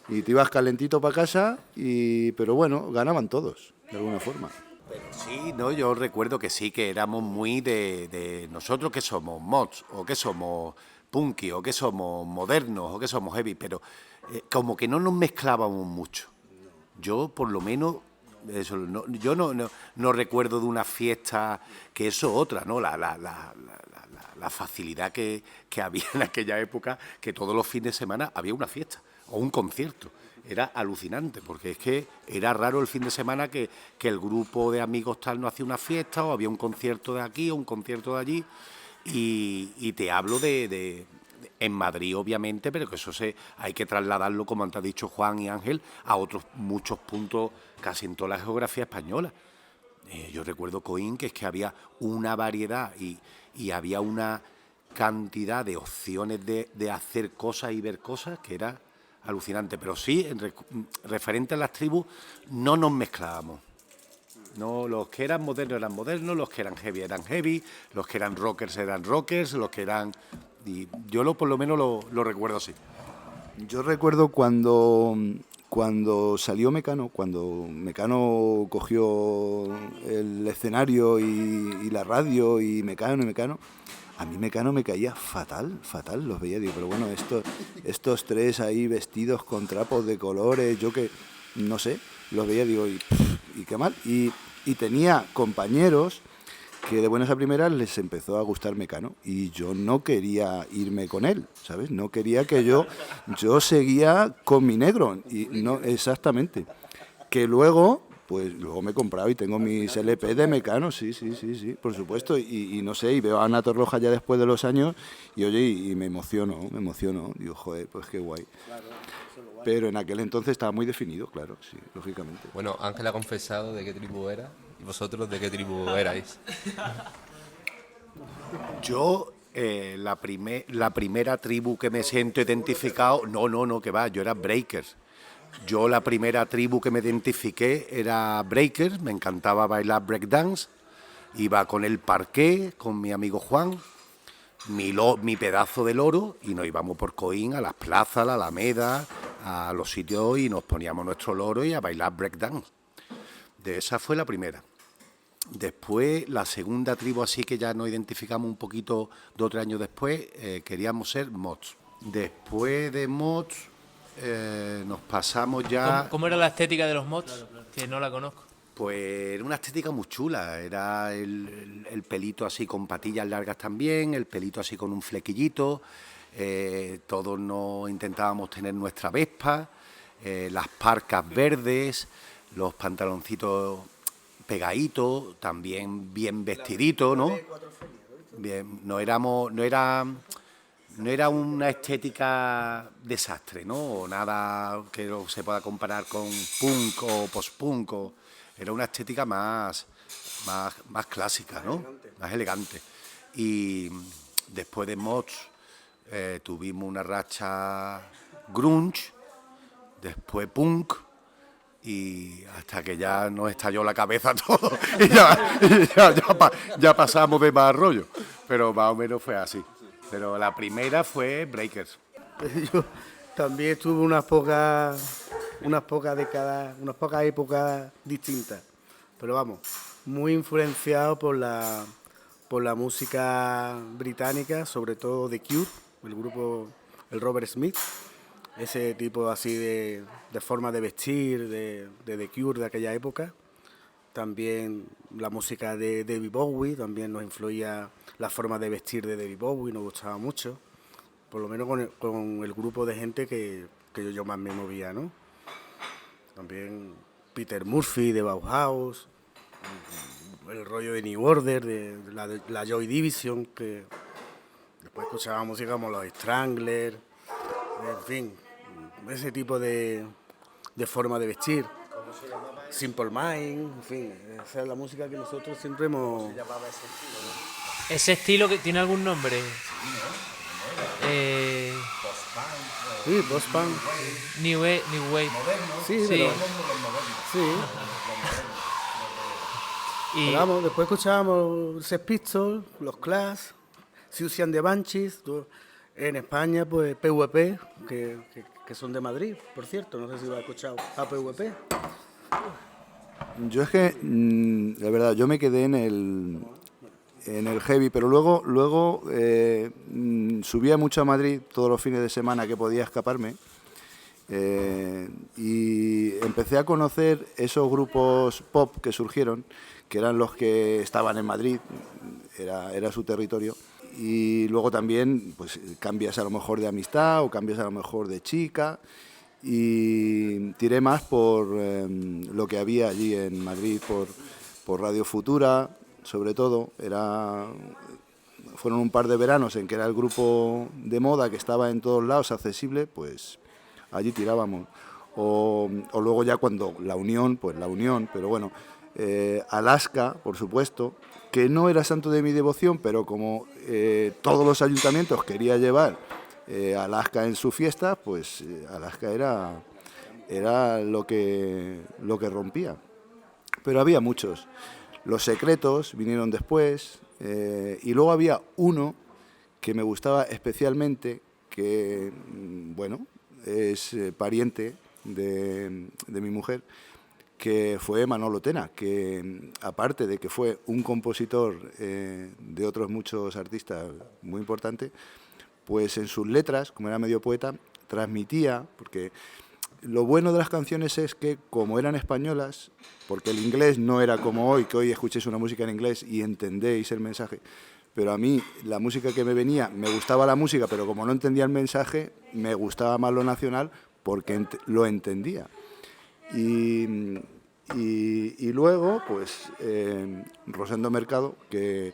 Y te ibas calentito para casa, pero bueno, ganaban todos, de alguna forma. Pero sí, no, yo recuerdo que sí, que éramos muy de nosotros que somos mods, o que somos punky, o que somos modernos, o que somos heavy, pero como que no nos mezclábamos mucho. Yo, por lo menos, eso, yo no recuerdo de una fiesta, que eso otra, ¿no? La facilidad que había en aquella época, que todos los fines de semana había una fiesta o un concierto. Era alucinante, porque es que era raro el fin de semana que el grupo de amigos tal no hacía una fiesta, o había un concierto de aquí o un concierto de allí, y te hablo en Madrid, obviamente, pero que eso hay que trasladarlo, como antes ha dicho Juan y Ángel, a otros muchos puntos, casi en toda la geografía española. Yo recuerdo Coín, que es que había una variedad y había una cantidad de opciones de hacer cosas y ver cosas que era alucinante, pero sí, referente a las tribus, no nos mezclábamos. No, los que eran modernos, los que eran heavy, los que eran rockers, los que eran... Y yo por lo menos lo recuerdo así. Yo recuerdo cuando salió Mecano, cuando Mecano cogió el escenario y la radio y Mecano, a mí Mecano me caía fatal, los veía, digo, pero bueno, estos tres ahí vestidos con trapos de colores, yo que, no sé, los veía, digo, y qué mal. Y tenía compañeros que de buenas a primeras les empezó a gustar Mecano y yo no quería irme con él, ¿sabes? No quería que yo seguía con mi negro, y no exactamente. Que luego me he comprado y tengo mis LP de Mecano, sí, por supuesto, y no sé, y veo a Ana Torroja ya después de los años y oye, y me emociono, digo, joder, pues qué guay. Pero en aquel entonces estaba muy definido, claro, sí, lógicamente. Bueno, Ángel ha confesado de qué tribu era, y vosotros de qué tribu erais. Yo, la primera tribu que me siento identificado, no, que va, yo era Breakers. Yo la primera tribu que me identifiqué era Breakers, me encantaba bailar breakdance, iba con el parqué, con mi amigo Juan, mi pedazo de loro, y nos íbamos por Coín a las plazas, a la Alameda, a los sitios, y nos poníamos nuestro loro y a bailar breakdance. Esa fue la primera. Después, la segunda tribu, así que ya nos identificamos un poquito 2 o 3 años después, queríamos ser mods. Después de mods, nos pasamos ya... ¿Cómo era la estética de los mods? Que no la conozco. Pues era una estética muy chula, era el pelito así con patillas largas también, el pelito así con un flequillito, todos nos intentábamos tener nuestra Vespa, las parcas verdes, los pantaloncitos pegaditos, también bien vestiditos, ¿no? Bien, no era una estética desastre, ¿no? O nada que se pueda comparar con punk o post-punk. Era una estética más clásica, ¿no? Más elegante. Y después de mods tuvimos una racha grunge, después punk, y hasta que ya nos estalló la cabeza todo y ya pasamos de más rollo. Pero más o menos fue así. Pero la primera fue Breakers. Yo también estuve unas pocas décadas, unas pocas épocas distintas. Pero vamos, muy influenciado por la música británica, sobre todo The Cure, el grupo, el Robert Smith, ese tipo así de forma de vestir de The Cure de aquella época. También la música de David Bowie, también nos influía la forma de vestir de David Bowie, nos gustaba mucho, por lo menos con el grupo de gente que yo más me movía, ¿no? También Peter Murphy de Bauhaus, el rollo de New Order, de la Joy Division, que Después escuchaba música como los Stranglers, en fin, ese tipo de forma de vestir. Simple Mind, en fin, esa es la música que nosotros siempre hemos... ¿Ese estilo que tiene algún nombre? Sí, post-punk. New Wave. Sí, Sí. pero... Sí. Y Pero vamos, después escuchábamos Sex Pistols, los Clash, Siouxsie and the Banshees, en España pues PVP, que son de Madrid, por cierto, no sé si lo has escuchado, a PVP. Yo es que, la verdad, yo me quedé en el heavy, pero luego subía mucho a Madrid todos los fines de semana que podía escaparme, y empecé a conocer esos grupos pop que surgieron, que eran los que estaban en Madrid, era su territorio. Y luego también pues cambias a lo mejor de amistad o cambias a lo mejor de chica, y tiré más por lo que había allí en Madrid, por Radio Futura, sobre todo. Fueron un par de veranos en que era el grupo de moda que estaba en todos lados accesible, pues allí tirábamos. O luego ya cuando la Unión, pero bueno, Alaska, por supuesto, que no era santo de mi devoción, pero como todos los ayuntamientos quería llevar Alaska en su fiesta, pues Alaska era lo que rompía. Pero había muchos. Los Secretos vinieron después, y luego había uno que me gustaba especialmente, que, bueno, es pariente de mi mujer, que fue Manolo Tena, que aparte de que fue un compositor de otros muchos artistas muy importante, pues en sus letras, como era medio poeta, transmitía, porque lo bueno de las canciones es que como eran españolas, porque el inglés no era como hoy, que hoy escuchéis una música en inglés y entendéis el mensaje, pero a mí la música que me venía, me gustaba la música, pero como no entendía el mensaje, me gustaba más lo nacional porque lo entendía. Y luego, pues, Rosendo Mercado, que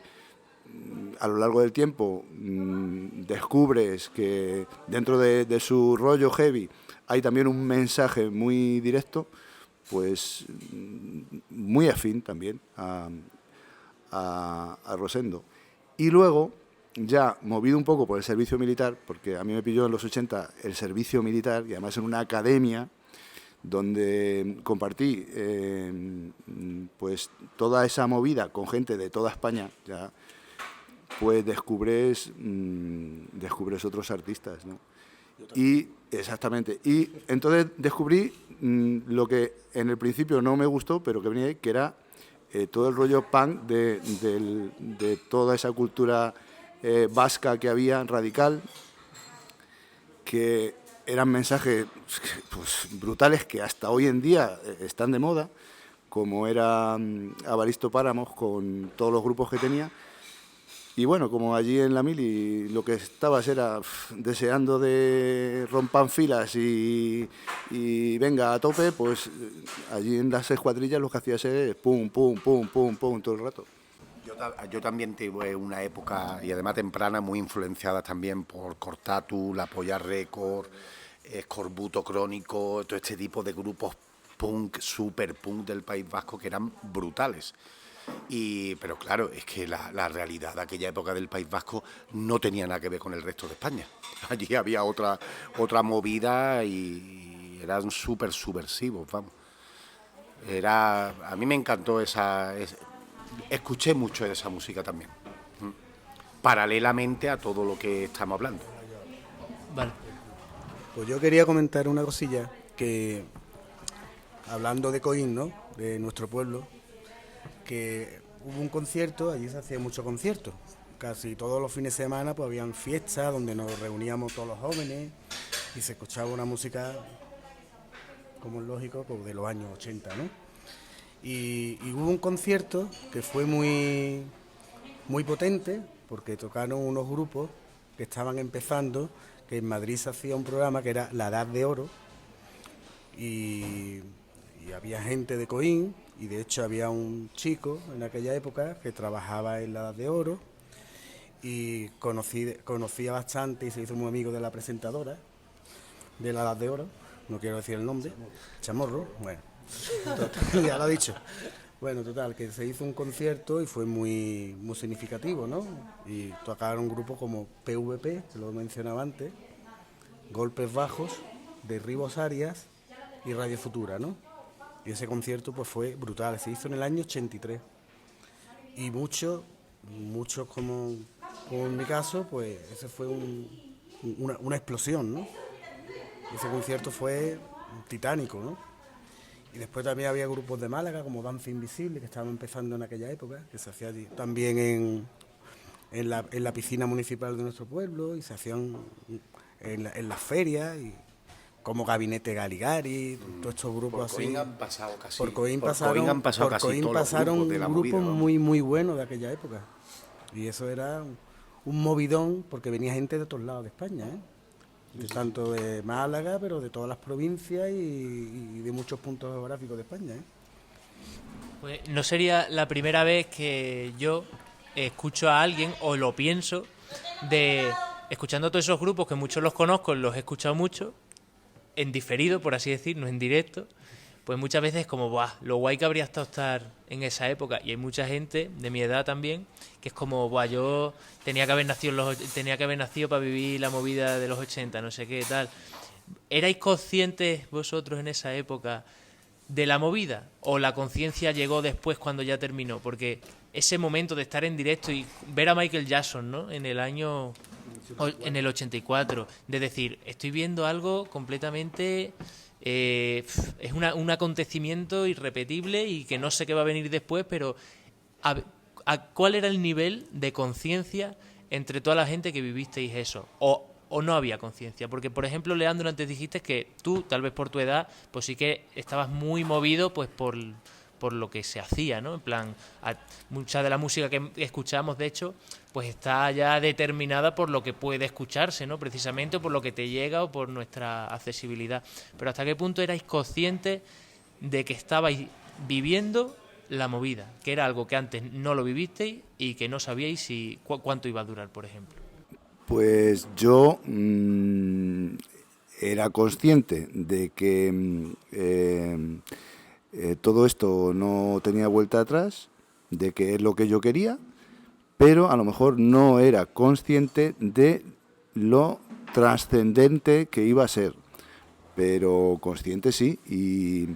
a lo largo del tiempo descubres que dentro de su rollo heavy hay también un mensaje muy directo, pues muy afín también a Rosendo. Y luego, ya movido un poco por el servicio militar, porque a mí me pilló en los 80 el servicio militar, y además en una academia donde compartí pues toda esa movida con gente de toda España, ya pues descubres otros artistas, ¿no? Y exactamente, y entonces descubrí lo que en el principio no me gustó, pero que venía ahí, que era todo el rollo punk de toda esa cultura vasca que había, radical, que eran mensajes pues, brutales que hasta hoy en día están de moda, como era Avaristo Páramos con todos los grupos que tenía. Y bueno, como allí en la mili lo que estabas era deseando de rompan filas y venga a tope, pues allí en las escuadrillas lo que hacías es pum, pum, pum, pum, pum todo el rato. Yo también tuve una época, y además temprana, muy influenciada también por Cortatu, La Polla Record, Escorbuto Crónico, todo este tipo de grupos punk, super punk del País Vasco que eran brutales. Pero claro, es que la realidad de aquella época del País Vasco no tenía nada que ver con el resto de España. Allí había otra movida y eran súper subversivos, vamos. A mí me encantó escuché mucho de esa música también, paralelamente a todo lo que estamos hablando. vale. Pues yo quería comentar una cosilla, que hablando de Coín, ¿no?, de nuestro pueblo, que hubo un concierto, allí se hacían muchos conciertos, casi todos los fines de semana pues habían fiestas donde nos reuníamos todos los jóvenes y se escuchaba una música, como es lógico, pues de los años 80, ¿no? Y hubo un concierto que fue muy, muy potente, porque tocaron unos grupos que estaban empezando, que en Madrid se hacía un programa que era La Edad de Oro, y había gente de Coín, y de hecho había un chico en aquella época que trabajaba en La Edad de Oro, y conocía bastante y se hizo muy amigo de la presentadora de la Edad de Oro, no quiero decir el nombre, Chamorro, bueno, total, ya lo he dicho. Bueno, total, que se hizo un concierto y fue muy significativo, ¿no? Y tocaron grupos como PVP, que lo mencionaba antes, Golpes Bajos, Derribos Arias y Radio Futura, ¿no? Y ese concierto pues fue brutal, se hizo en el año 83. Y muchos como en mi caso, pues ese fue una explosión, ¿no? Ese concierto fue titánico, ¿no? Y después también había grupos de Málaga, como Danza Invisible, que estaban empezando en aquella época, que se hacía allí, también en la piscina municipal de nuestro pueblo, y se hacían en las ferias, y como Gabinete Galigari, todos estos grupos así. Por Coín pasaron grupos muy buenos de aquella época. Y eso era un movidón, porque venía gente de todos lados de España, ¿eh? Tanto de Málaga, pero de todas las provincias y de muchos puntos geográficos de España, ¿eh? Pues no sería la primera vez que yo escucho a alguien, o lo pienso, escuchando todos esos grupos, que muchos los conozco, los he escuchado mucho, en diferido, por así decir, no en directo, pues muchas veces es como, ¡buah!, lo guay que habría estado estar en esa época. Y hay mucha gente de mi edad también que es como, ¡buah!, yo tenía que haber nacido para vivir la movida de los 80, no sé qué, tal. ¿Erais conscientes vosotros en esa época de la movida? ¿O la conciencia llegó después cuando ya terminó? Porque ese momento de estar en directo y ver a Michael Jackson, ¿no?, en el 84, de decir, estoy viendo algo completamente... es un acontecimiento irrepetible y que no sé qué va a venir después, pero ¿cuál era el nivel de conciencia entre toda la gente que vivisteis eso? ¿O no había conciencia? Porque, por ejemplo, Leandro, antes dijiste que tú, tal vez por tu edad, pues sí que estabas muy movido pues por lo que se hacía, ¿no? En plan, mucha de la música que escuchamos, de hecho, pues está ya determinada por lo que puede escucharse, ¿no? Precisamente por lo que te llega o por nuestra accesibilidad. Pero ¿hasta qué punto erais conscientes de que estabais viviendo la movida? Que era algo que antes no lo vivisteis y que no sabíais cuánto iba a durar, por ejemplo. Pues yo era consciente de que todo esto no tenía vuelta atrás, de que es lo que yo quería, pero a lo mejor no era consciente de lo trascendente que iba a ser. Pero consciente sí, y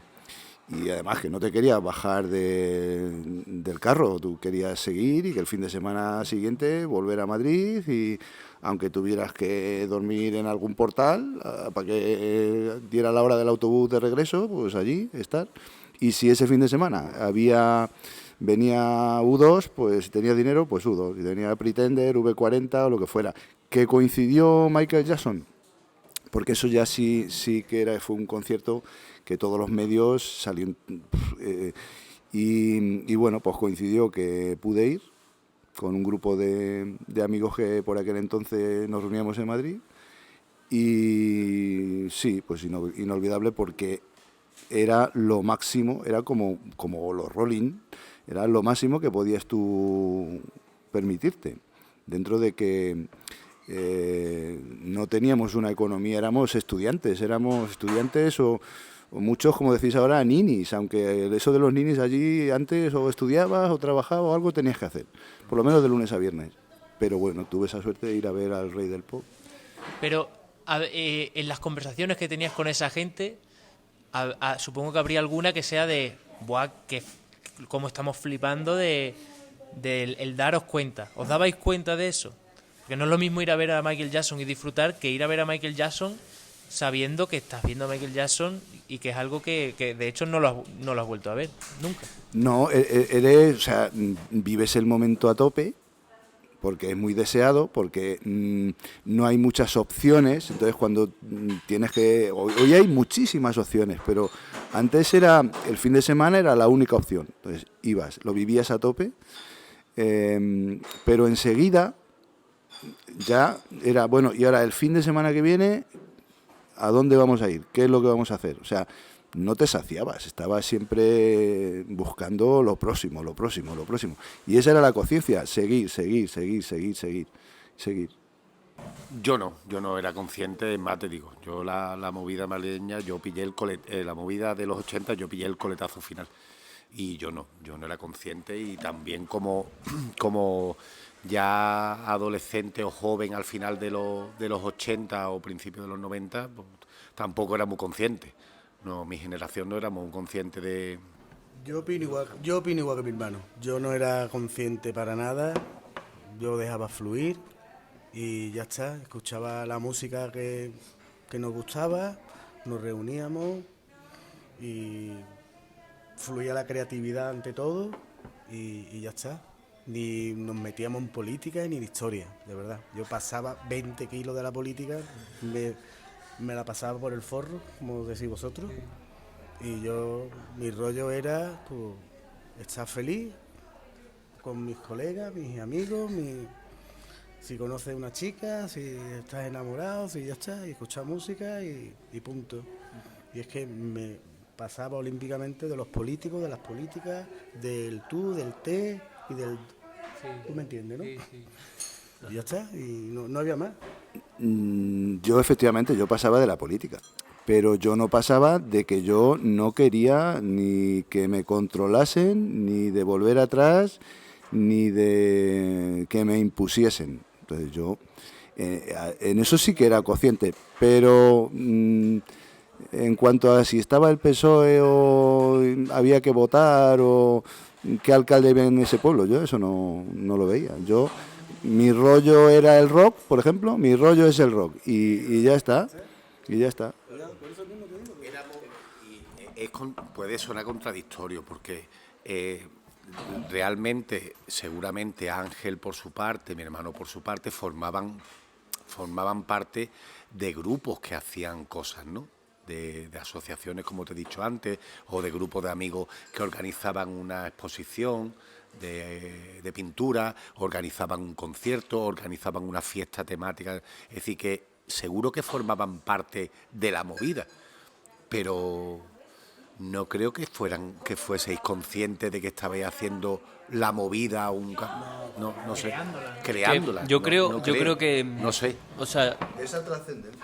además que no te querías bajar del carro, tú querías seguir y que el fin de semana siguiente volver a Madrid, y aunque tuvieras que dormir en algún portal para que diera la hora del autobús de regreso, pues allí estar. Y si ese fin de semana venía U2, pues si tenía dinero, pues U2, si tenía Pretender, V40 o lo que fuera. ¿Que coincidió Michael Jackson? Porque eso ya sí que fue un concierto que todos los medios salieron. Y bueno, pues coincidió que pude ir con un grupo de amigos que por aquel entonces nos reuníamos en Madrid. Y sí, pues inolvidable, porque era lo máximo, era como los Rolling, era lo máximo que podías tú permitirte, dentro de que no teníamos una economía, éramos estudiantes o muchos, como decís ahora, ninis, aunque eso de los ninis allí antes o estudiabas o trabajabas o algo tenías que hacer, por lo menos de lunes a viernes. Pero bueno, tuve esa suerte de ir a ver al Rey del Pop. Pero en las conversaciones que tenías con esa gente, supongo que habría alguna que sea de, ¡buah!, cómo estamos flipando del daros cuenta. ¿Os dabais cuenta de eso? Porque no es lo mismo ir a ver a Michael Jackson y disfrutar que ir a ver a Michael Jackson sabiendo que estás viendo a Michael Jackson y que es algo que de hecho no lo has vuelto a ver nunca. No, vives el momento a tope, porque es muy deseado, porque no hay muchas opciones. Entonces cuando tienes que... Hoy hay muchísimas opciones, pero antes el fin de semana era la única opción. Entonces ibas, lo vivías a tope, pero enseguida ya era, bueno, y ahora el fin de semana que viene, ¿a dónde vamos a ir? ¿Qué es lo que vamos a hacer? O sea, no te saciabas, estabas siempre buscando lo próximo, lo próximo, lo próximo. Y esa era la conciencia, seguir. Yo no era consciente, más te digo, yo la movida malagueña, yo pillé la movida de los 80, yo pillé el coletazo final. Y yo no era consciente, y también como ya adolescente o joven al final de los 80 o principios de los 90, pues, tampoco era muy consciente. No, mi generación no era muy consciente de... Yo opino igual que mi hermano. Yo no era consciente para nada, yo dejaba fluir y ya está. Escuchaba la música que nos gustaba, nos reuníamos y fluía la creatividad ante todo y ya está. Ni nos metíamos en política ni en historia, de verdad. Yo pasaba 20 kilos de la política, me la pasaba por el forro, como decís vosotros, y mi rollo era pues, estar feliz con mis colegas, mis amigos, si conoces una chica, si estás enamorado, si ya está, y escuchar música y punto. Y es que me pasaba olímpicamente de los políticos, de las políticas, del tú, del té y del... Sí. ¿Tú me entiendes, no? Sí, sí. Y ya está, y no había más. Yo efectivamente, yo pasaba de la política, pero yo no pasaba de que yo no quería ni que me controlasen, ni de volver atrás, ni de que me impusiesen. Entonces yo en eso sí que era consciente, pero en cuanto a si estaba el PSOE o había que votar o qué alcalde había en ese pueblo, yo eso no lo veía. Mi rollo era el rock, por ejemplo, mi rollo es el rock y ya está, Puede sonar contradictorio porque realmente, seguramente Ángel por su parte, mi hermano por su parte, formaban parte de grupos que hacían cosas, ¿no? De asociaciones, como te he dicho antes, o de grupos de amigos que organizaban una exposición de pintura, organizaban un concierto, organizaban una fiesta temática. Es decir, que seguro que formaban parte de la movida, pero no creo que fueseis conscientes de que estabais haciendo la movida no sé, creándola. Yo creo que no sé. O sea, esa trascendencia.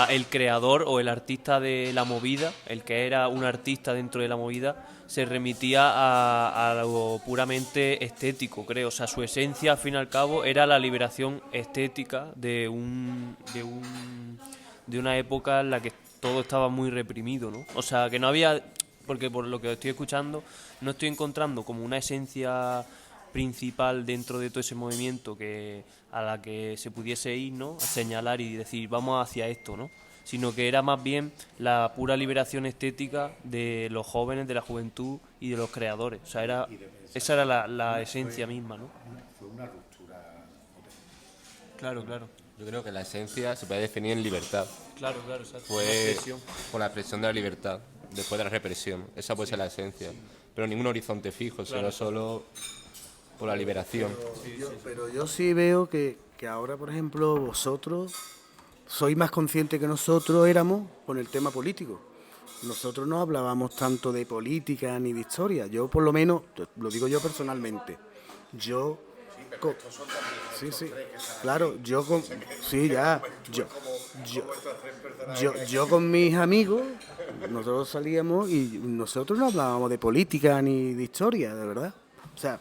el creador o el artista de la movida, el que era un artista dentro de la movida, se remitía a algo puramente estético, creo. O sea, su esencia, al fin y al cabo, era la liberación estética de una época en la que todo estaba muy reprimido, ¿no? O sea, que no había... Porque por lo que estoy escuchando, no estoy encontrando como una esencia principal dentro de todo ese movimiento a la que se pudiese ir, ¿no? A señalar y decir, vamos hacia esto, ¿no? Sino que era más bien la pura liberación estética de los jóvenes, de la juventud y de los creadores. O sea, esa era la esencia misma, ¿no? Fue una ruptura. Claro. Yo creo que la esencia se puede definir en libertad. Claro, exacto. Fue por la expresión de la libertad, después de la represión. Esa puede ser la esencia. Pero ningún horizonte fijo, sino solo por la liberación. Pero yo sí veo que ahora, por ejemplo, vosotros sois más conscientes que nosotros éramos con el tema político. Nosotros no hablábamos tanto de política ni de historia. Yo, por lo menos, lo digo yo personalmente. Yo... Sí, claro, yo con mis amigos, nosotros salíamos y nosotros no hablábamos de política ni de historia, de verdad. O sea,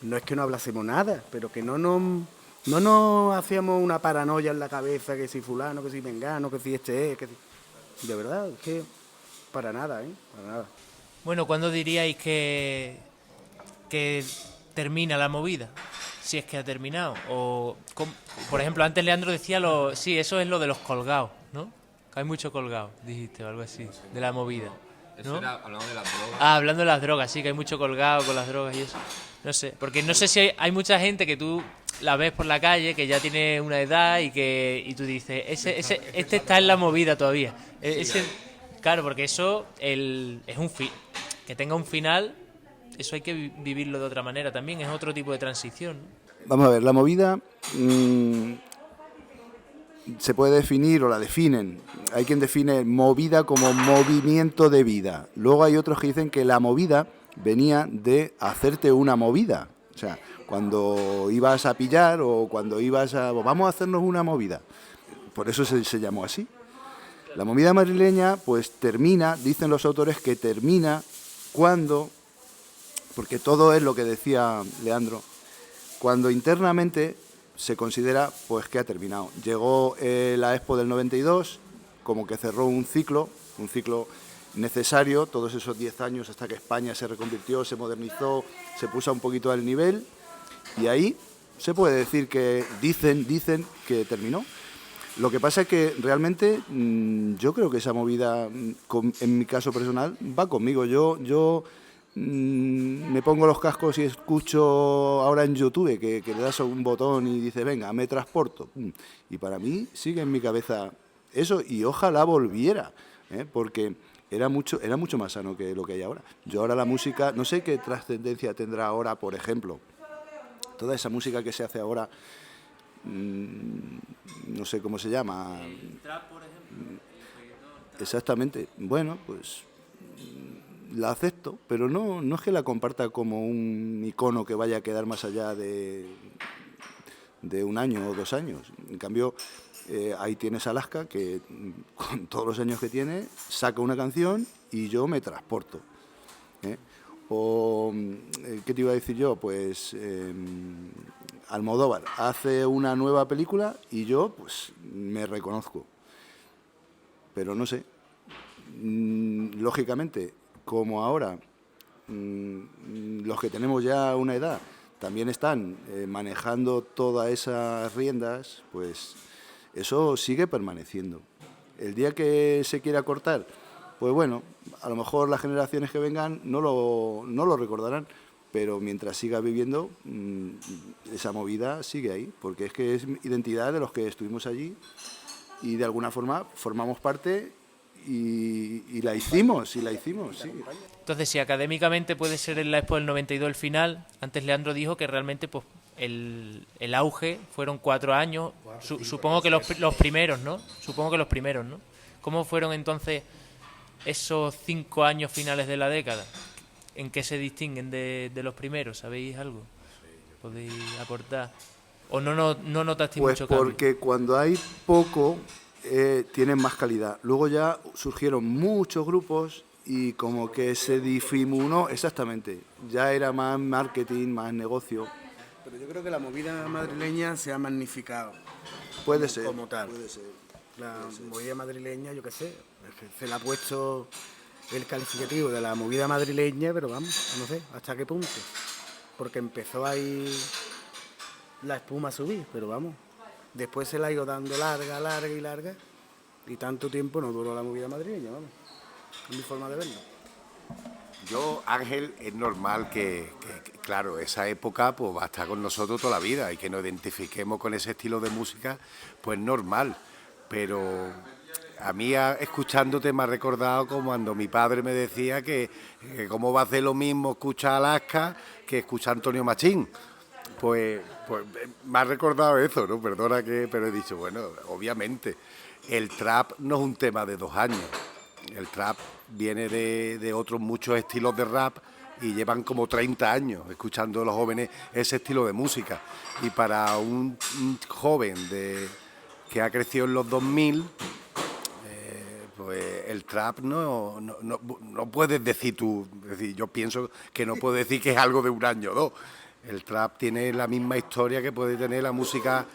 no es que no hablásemos nada, pero que no nos hacíamos una paranoia en la cabeza, que si fulano, que si mengano, que si este es, que si... De verdad, es que para nada, para nada. Bueno, ¿cuándo diríais que termina la movida? Si es que ha terminado. O, por ejemplo, antes Leandro decía sí, eso es lo de los colgados, ¿no? Que hay mucho colgado, dijiste, o algo así, de la movida, ¿no? Eso era hablando de las drogas. Hablando de las drogas, sí, que hay mucho colgado con las drogas y eso. No sé, porque no sé si hay mucha gente que tú la ves por la calle, que ya tiene una edad y tú dices, este está en la movida todavía. Claro, porque eso es un fin. Que tenga un final, eso hay que vivirlo de otra manera también, es otro tipo de transición, ¿no? Vamos a ver, la movida se puede definir o la definen. Hay quien define movida como movimiento de vida. Luego hay otros que dicen que la movida venía de hacerte una movida. O sea, cuando ibas a pillar o cuando ibas a... vamos a hacernos una movida. Por eso se llamó así. La movida madrileña pues termina, dicen los autores que termina cuando, porque todo es lo que decía Leandro, cuando internamente se considera pues que ha terminado. Llegó la Expo del 92, como que cerró un ciclo necesario, todos esos 10 años hasta que España se reconvirtió, se modernizó, se puso un poquito al nivel, y ahí se puede decir que dicen que terminó. Lo que pasa es que realmente yo creo que esa movida, en mi caso personal, va conmigo. Yo me pongo los cascos y escucho ahora en YouTube que le das a un botón y dices, venga, me transporto. Y para mí sigue en mi cabeza eso, y ojalá volviera, porque era mucho más sano que lo que hay ahora. Yo ahora la música, no sé qué trascendencia tendrá ahora, por ejemplo, toda esa música que se hace ahora, no sé cómo se llama. El trap, por ejemplo. Exactamente. Bueno, pues la acepto, pero no es que la comparta como un icono que vaya a quedar más allá de 1 año o 2 años. En cambio, ahí tienes a Alaska, que con todos los años que tiene, saca una canción y yo me transporto. O, ¿qué te iba a decir yo? Pues Almodóvar hace una nueva película y yo pues me reconozco. Pero no sé, lógicamente, como ahora los que tenemos ya una edad también están manejando todas esas riendas, pues eso sigue permaneciendo. El día que se quiera cortar, pues bueno, a lo mejor las generaciones que vengan no lo recordarán, pero mientras siga viviendo, esa movida sigue ahí, porque es que es identidad de los que estuvimos allí y de alguna forma formamos parte y la hicimos, sí. Entonces, si académicamente puede ser en la Expo del 92 el final, antes Leandro dijo que realmente pues el auge fueron 4 años, supongo que los primeros, ¿no? ¿Cómo fueron entonces esos 5 años finales de la década? ¿En qué se distinguen de los primeros? ¿Sabéis algo? ¿Podéis aportar? ¿O no notasteis pues mucho cambio? Porque cuando hay poco, tienen más calidad. Luego ya surgieron muchos grupos y como que se difuminó, exactamente. Ya era más marketing, más negocio. Pero yo creo que la movida madrileña se ha magnificado. Puede ser. Como tal. Puede ser. La movida madrileña, yo qué sé, es que se le ha puesto el calificativo de la movida madrileña, pero vamos, no sé hasta qué punto. Porque empezó ahí la espuma a subir, pero vamos. Después se la ha ido dando larga, y tanto tiempo no duró la movida madrileña, vamos. Es mi forma de verlo. Yo, Ángel, es normal que, claro, esa época pues va a estar con nosotros toda la vida y que nos identifiquemos con ese estilo de música, pues normal. Pero a mí, escuchándote, me ha recordado como cuando mi padre me decía que cómo va a hacer lo mismo escuchar Alaska que escuchar Antonio Machín. Pues me ha recordado eso, ¿no? Perdona pero he dicho, bueno, obviamente, el trap no es un tema de 2 años. El trap viene de otros muchos estilos de rap y llevan como 30 años escuchando a los jóvenes ese estilo de música. Y para un joven que ha crecido en los 2000, pues el trap no puedes decir tú. Es decir, yo pienso que no puedo decir que es algo de 1 año o 2. El trap tiene la misma historia que puede tener la música,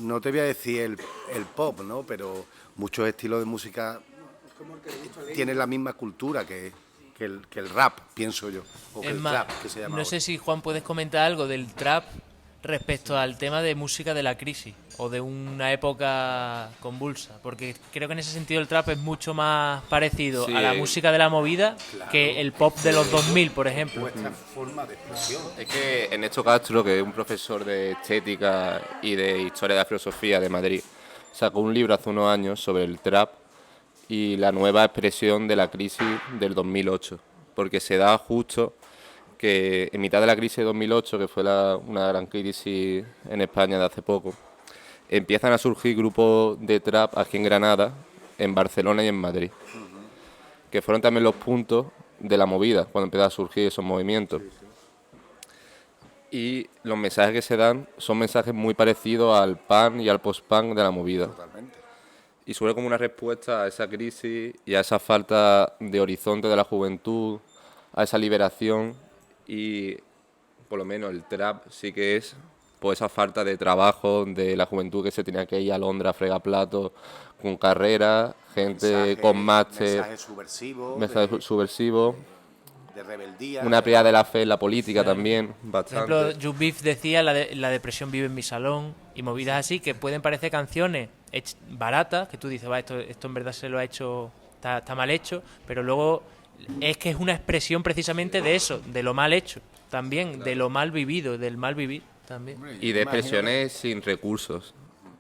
no te voy a decir el pop, ¿no? Pero muchos estilos de música tienen la misma cultura que el rap, pienso yo. O que Es el más, trap, que se llama no ahora. sé si Juan puedes comentar algo del trap respecto al tema de música de la crisis o de una época convulsa, porque creo que en ese sentido el trap es mucho más parecido Sí, a la música de la movida que el pop de los 2000, por ejemplo. Nuestra forma de expresión. Es que Ernesto Castro, que es un profesor de estética y de historia de la filosofía de Madrid, sacó un libro hace unos años sobre el trap y la nueva expresión de la crisis del 2008, porque se da justo que en mitad de la crisis de 2008, que fue una gran crisis en España de hace poco, empiezan a surgir grupos de trap aquí en Granada, en Barcelona y en Madrid, que fueron también los puntos de la movida, cuando empiezan a surgir esos movimientos. Y los mensajes que se dan son mensajes muy parecidos al punk y al post-punk de la movida. Totalmente. Y surge como una respuesta a esa crisis y a esa falta de horizonte de la juventud, a esa liberación, y por lo menos el trap sí que es pues esa falta de trabajo de la juventud que se tenía que ir a Londres a fregar platos con carrera, gente con máster, mensajes subversivos, de rebeldía. una pelea de la fe en la política también, Por bastante. ejemplo, Yubif decía la depresión vive en mi salón y movidas así que pueden parecer canciones baratas, que tú dices, va, esto en verdad se lo ha hecho, está mal hecho, pero luego es que es una expresión precisamente de eso, de lo mal hecho también, de lo mal vivido, del mal vivir también. Y de expresiones sin recursos,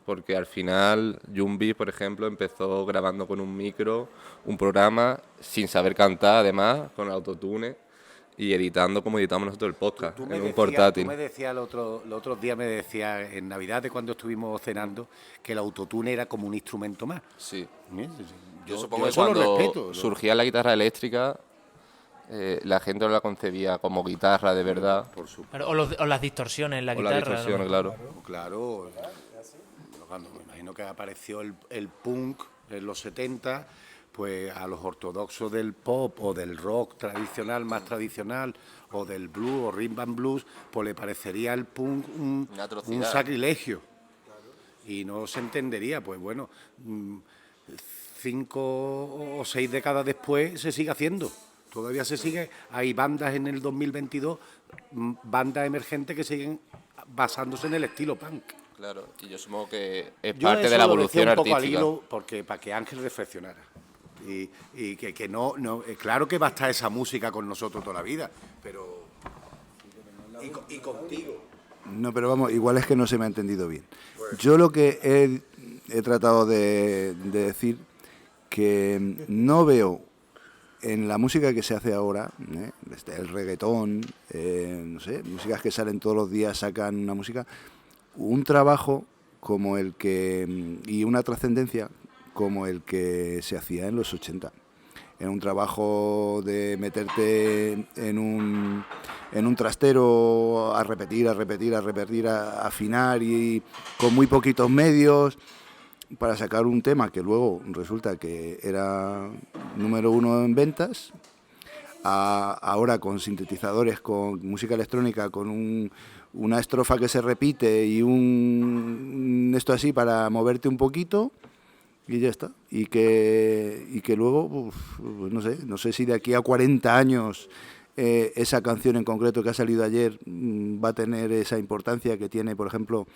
porque al final Jumbi, por ejemplo, empezó grabando con un micro, un programa, sin saber cantar además, con autotune, y editando como editamos nosotros el podcast, en un portátil. Tú me decías los otros días, me decías en Navidad, de cuando estuvimos cenando, que el autotune era como un instrumento más. Sí. ¿Eh? Yo supongo que eso lo cuando respeto, surgía la guitarra eléctrica, la gente no la concebía como guitarra de verdad. Por supuesto. Pero, o las distorsiones en la O guitarra. las distorsiones, claro. Claro, cuando me imagino que apareció el punk en los 70, pues a los ortodoxos del pop o del rock tradicional, más tradicional, o del blues o rhythm and blues, pues le parecería el punk un sacrilegio. Y no se entendería, pues bueno, 5 o 6 décadas después se sigue haciendo. Todavía se sigue, hay bandas en el 2022, bandas emergentes que siguen basándose en el estilo punk. Claro, y yo supongo que es Yo parte eso de la lo evolución decía un poco al artística. hilo porque para que Ángel reflexionara. Y que no, claro que va a estar esa música con nosotros toda la vida, pero... Y contigo. No, pero vamos, igual es que no se me ha entendido bien. Yo lo que he tratado de decir, que no veo en la música que se hace ahora, el reggaetón, no sé, músicas que salen todos los días, sacan una música, un trabajo como el que, y una trascendencia como el que se hacía en los 80. Era un trabajo de meterte en un trastero a repetir, a afinar y con muy poquitos medios para sacar un tema que luego resulta que era número 1 en ventas, ahora con sintetizadores, con música electrónica, con una estrofa que se repite y esto así para moverte un poquito y ya está. Y que luego, no sé si de aquí a 40 años esa canción en concreto que ha salido ayer va a tener esa importancia que tiene, por ejemplo,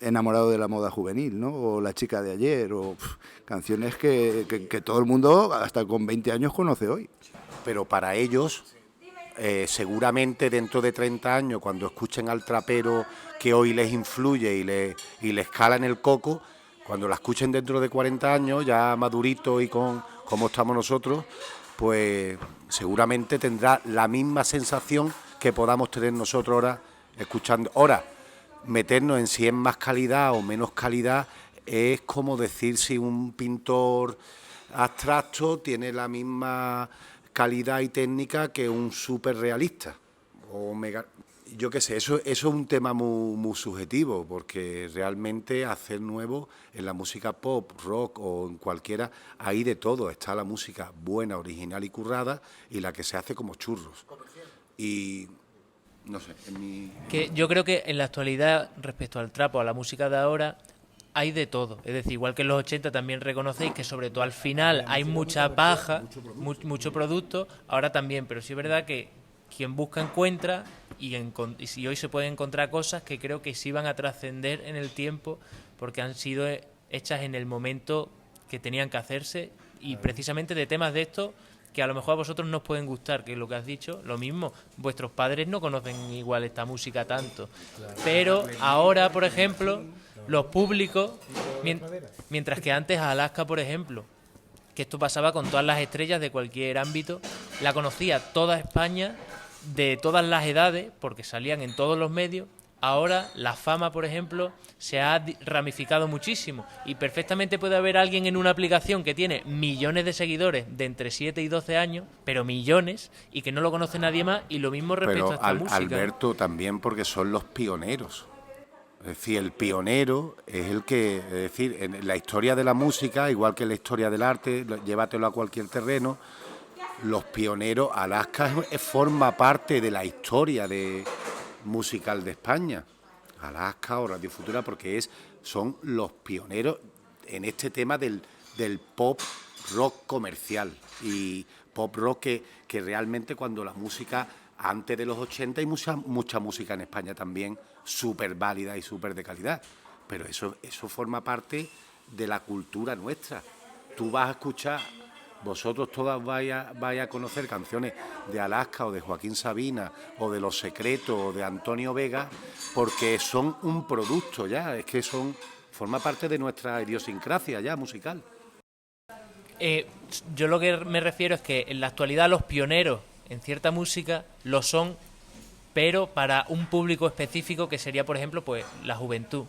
Enamorado de la moda juvenil, ¿no? O La chica de ayer, o canciones que todo el mundo hasta con 20 años conoce hoy. Pero para ellos, seguramente dentro de 30 años, cuando escuchen al trapero que hoy les influye y les cala en el coco, cuando la escuchen dentro de 40 años, ya madurito y como estamos nosotros, pues seguramente tendrá la misma sensación que podamos tener nosotros ahora escuchando. Ahora, meternos en si es más calidad o menos calidad es como decir si un pintor abstracto tiene la misma calidad y técnica que un súper realista. Yo qué sé, eso es un tema muy subjetivo, porque realmente hacer nuevo en la música pop, rock o en cualquiera, hay de todo. Está la música buena, original y currada, y la que se hace como churros. Y no sé, Que yo creo que en la actualidad, respecto al trap o a la música de ahora, hay de todo. Es decir, igual que en los 80 también reconocéis que sobre todo al final hay mucha paja, mucho producto, ahora también, pero sí es verdad que quien busca encuentra, y si hoy se pueden encontrar cosas que creo que sí van a trascender en el tiempo porque han sido hechas en el momento que tenían que hacerse, y precisamente de temas de estos que a lo mejor a vosotros no os pueden gustar, que es lo que has dicho, lo mismo, vuestros padres no conocen igual esta música tanto, pero ahora, por ejemplo, los públicos, mientras que antes a Alaska, por ejemplo, que esto pasaba con todas las estrellas de cualquier ámbito, la conocía toda España, de todas las edades, porque salían en todos los medios. ahora la fama, por ejemplo, se ha ramificado muchísimo y perfectamente puede haber alguien en una aplicación que tiene millones de seguidores de entre 7 y 12 años, pero millones, y que no lo conoce nadie más, y lo mismo respecto a esta música. Alberto, también porque son los pioneros. Es decir, el pionero es el que, es decir, en la historia de la música, igual que en la historia del arte, llévatelo a cualquier terreno, los pioneros, Alaska forma parte de la historia musical de España. Alaska o Radio Futura, porque son los pioneros en este tema del pop rock comercial y pop rock que realmente cuando la música, antes de los 80 hay mucha música en España también súper válida y súper de calidad, pero eso forma parte de la cultura nuestra. Tú vas a escuchar, vosotros todas vais a conocer canciones de Alaska o de Joaquín Sabina o de Los Secretos o de Antonio Vega, porque son un producto ya, es que forma parte de nuestra idiosincrasia ya musical. Yo lo que me refiero es que en la actualidad los pioneros en cierta música lo son, pero para un público específico que sería, por ejemplo, pues la juventud,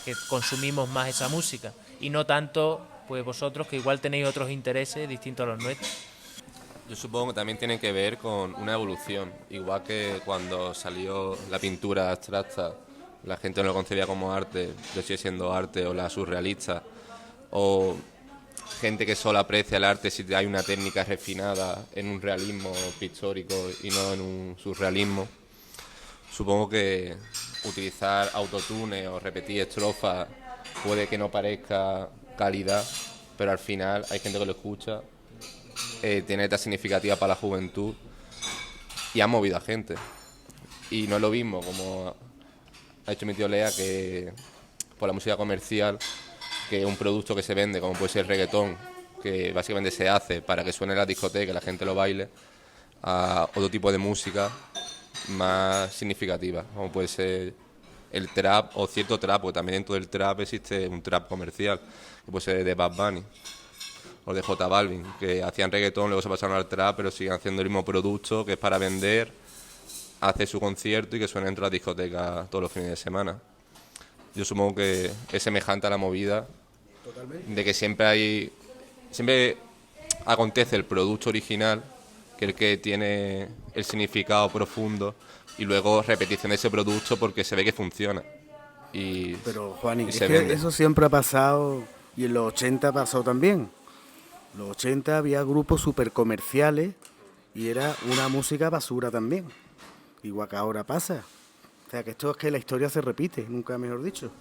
que consumimos más esa música, y no tanto pues vosotros, que igual tenéis otros intereses distintos a los nuestros. Yo supongo que también tiene que ver con una evolución, igual que cuando salió la pintura abstracta, la gente no lo concebía como arte, pero sigue siendo arte, o la surrealista, o gente que solo aprecia el arte si hay una técnica refinada en un realismo pictórico y no en un surrealismo. Supongo que utilizar autotune o repetir estrofas puede que no parezca calidad, pero al final hay gente que lo escucha, tiene letras significativas para la juventud y ha movido a gente. Y no es lo mismo, como ha hecho mi tío Lea, que por la música comercial, que un producto que se vende, como puede ser el reggaetón, que básicamente se hace para que suene en la discoteca y la gente lo baile, a otro tipo de música más significativa, como puede ser el trap o cierto trap, porque también dentro del trap existe un trap comercial, que puede ser de Bad Bunny o de J Balvin, que hacían reggaetón, luego se pasaron al trap, pero siguen haciendo el mismo producto, que es para vender, hacer su concierto y que suene dentro de la discoteca todos los fines de semana. Yo supongo que es semejante a la movida. Totalmente. De que siempre acontece el producto original, que es el que tiene el significado profundo, y luego repetición de ese producto porque se ve que funciona. Pero Juani, es que eso siempre ha pasado, y en los 80 pasó también. En los 80 había grupos súper comerciales y era una música basura también, igual que ahora pasa. O sea, que esto es que la historia se repite, nunca mejor dicho.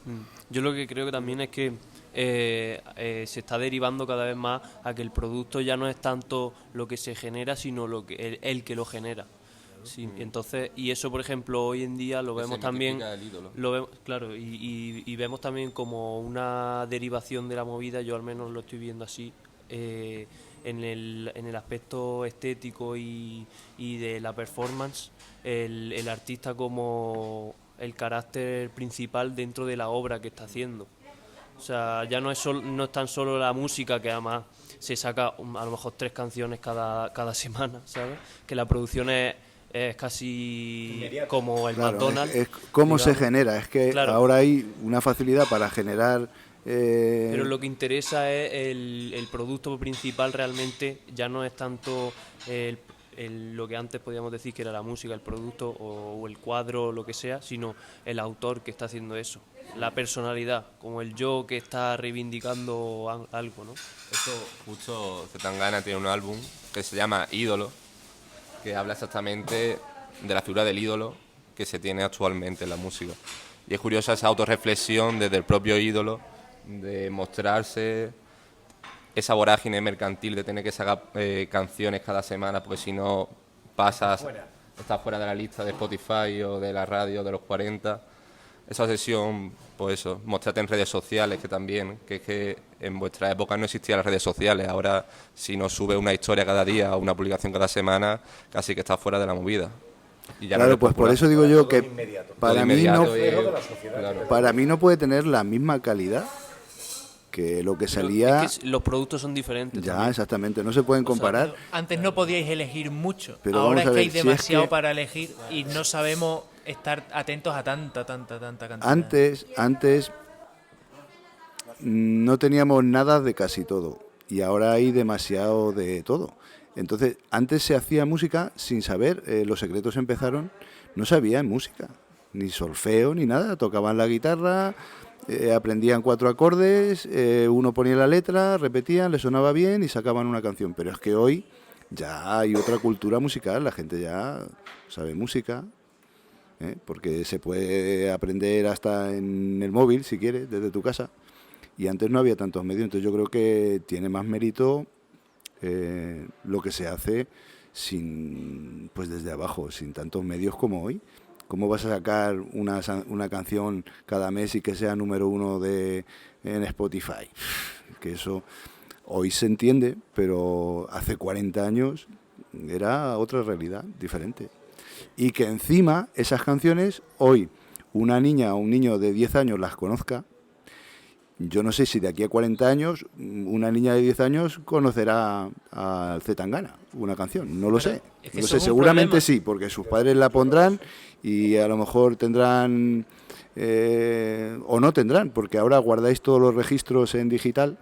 Yo lo que creo que también es que se está derivando cada vez más a que el producto ya no es tanto lo que se genera, sino el que lo genera. Sí, entonces, y eso, por ejemplo, hoy en día lo vemos también, lo vemos, claro, y vemos también como una derivación de la movida. Yo al menos lo estoy viendo así, en el aspecto estético y de la performance, el artista como el carácter principal dentro de la obra que está haciendo. O sea, ya no es tan solo la música, que además se saca a lo mejor 3 canciones cada semana, ¿sabes? Que la producción es casi inmediato, como el McDonald's. Es cómo se genera, es que ahora hay una facilidad para generar... Pero lo que interesa es el producto principal. Realmente ya no es tanto lo que antes podíamos decir que era la música, el producto o el cuadro o lo que sea, sino el autor que está haciendo eso, la personalidad, como el yo que está reivindicando algo, ¿no? Esto, justo Zetangana tiene un álbum que se llama Ídolo, que habla exactamente de la figura del ídolo que se tiene actualmente en la música. Y es curiosa esa autorreflexión desde el propio ídolo, de mostrarse, esa vorágine mercantil de tener que sacar canciones cada semana, porque si no estás fuera de la lista de Spotify o de la radio de los 40. Esa obsesión, pues eso, mostrarte en redes sociales, que también, que es que en vuestra época no existían las redes sociales. Ahora, si no subes una historia cada día o una publicación cada semana, casi que estás fuera de la movida. Y ya claro, pues por eso digo yo que para mí no puede tener la misma calidad que lo que salía. Es que los productos son diferentes. Ya, también. Exactamente, no se pueden comparar. Antes no podíais elegir mucho, pero ahora es que hay si demasiado para elegir y no sabemos estar atentos a tanta cantidad. Antes no teníamos nada de casi todo y ahora hay demasiado de todo. Entonces, antes se hacía música sin saber, los secretos empezaron, no sabían música, ni solfeo, ni nada, tocaban la guitarra, aprendían 4 acordes, uno ponía la letra, repetían, le sonaba bien y sacaban una canción. Pero es que hoy ya hay otra cultura musical, la gente ya sabe música, porque se puede aprender hasta en el móvil, si quieres, desde tu casa. Y antes no había tantos medios, entonces yo creo que tiene más mérito lo que se hace pues desde abajo, sin tantos medios como hoy. ¿Cómo vas a sacar una canción cada mes y que sea número 1 en Spotify? Que eso hoy se entiende, pero hace 40 años era otra realidad, diferente. Y que encima esas canciones, hoy una niña o un niño de 10 años las conozca. Yo no sé si de aquí a 40 años una niña de 10 años conocerá a C. Tangana, una canción. No lo sé. Es que no lo eso sé, es un seguramente problema. sí, porque sus padres la pondrán y a lo mejor tendrán o no tendrán, porque ahora guardáis todos los registros en digital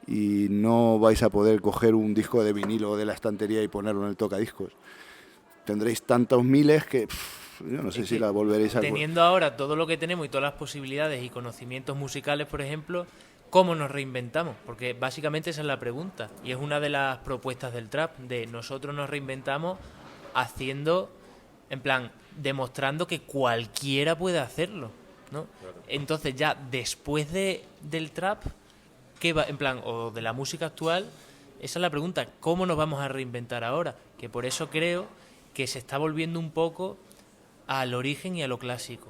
y no vais a poder coger un disco de vinilo de la estantería y ponerlo en el tocadiscos. Tendréis tantos miles que yo no sé si la volveréis a... Teniendo ahora todo lo que tenemos y todas las posibilidades y conocimientos musicales, por ejemplo, ¿cómo nos reinventamos? Porque básicamente esa es la pregunta. Y es una de las propuestas del trap, de nosotros nos reinventamos haciendo, en plan, demostrando que cualquiera puede hacerlo, ¿no? Entonces ya después del trap, ¿qué va? En plan, o de la música actual, esa es la pregunta, ¿cómo nos vamos a reinventar ahora? Que por eso creo que se está volviendo un poco al origen y a lo clásico,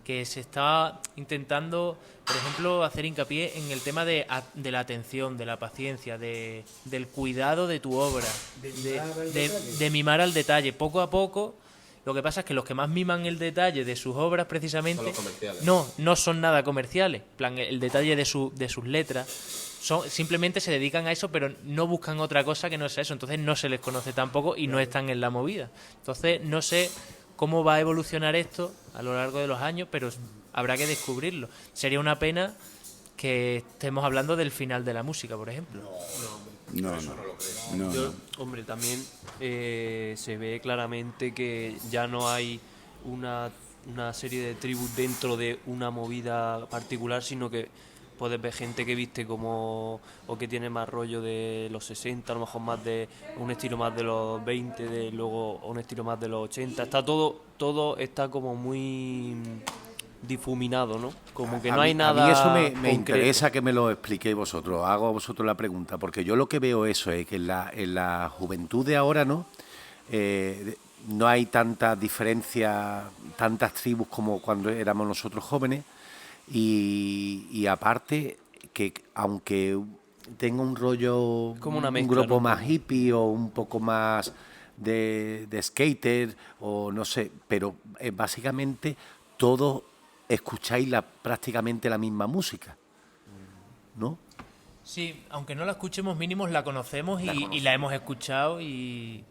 que se está intentando, por ejemplo, hacer hincapié en el tema de la atención, de la paciencia, del cuidado de tu obra, de mimar al detalle. Poco a poco, lo que pasa es que los que más miman el detalle de sus obras, precisamente, Son los comerciales. no son nada comerciales. En plan, el detalle de sus letras, simplemente se dedican a eso, pero no buscan otra cosa que no sea eso. Entonces no se les conoce tampoco y no están en la movida. Entonces no sé cómo va a evolucionar esto a lo largo de los años, pero habrá que descubrirlo. Sería una pena que estemos hablando del final de la música, por ejemplo. No. Hombre, también se ve claramente que ya no hay una serie de tribus dentro de una movida particular, sino que puedes ver gente que viste como, o que tiene más rollo de los 60, a lo mejor más de un estilo más de los 20, luego un estilo más de los 80. Está todo está como muy difuminado, ¿no? Como que no hay nada. A mí eso me concreto. interesa que me lo expliquéis vosotros. Hago a vosotros la pregunta, porque yo lo que veo eso es que en la juventud de ahora, ¿no? No hay tanta diferencia, tantas tribus como cuando éramos nosotros jóvenes. Y aparte que aunque tenga un rollo, Como una un mezcla, grupo ¿no? más hippie o un poco más de skater o no sé, pero básicamente todos escucháis prácticamente la misma música, ¿no? Sí, aunque no la escuchemos mínimos, la conocemos y la hemos escuchado y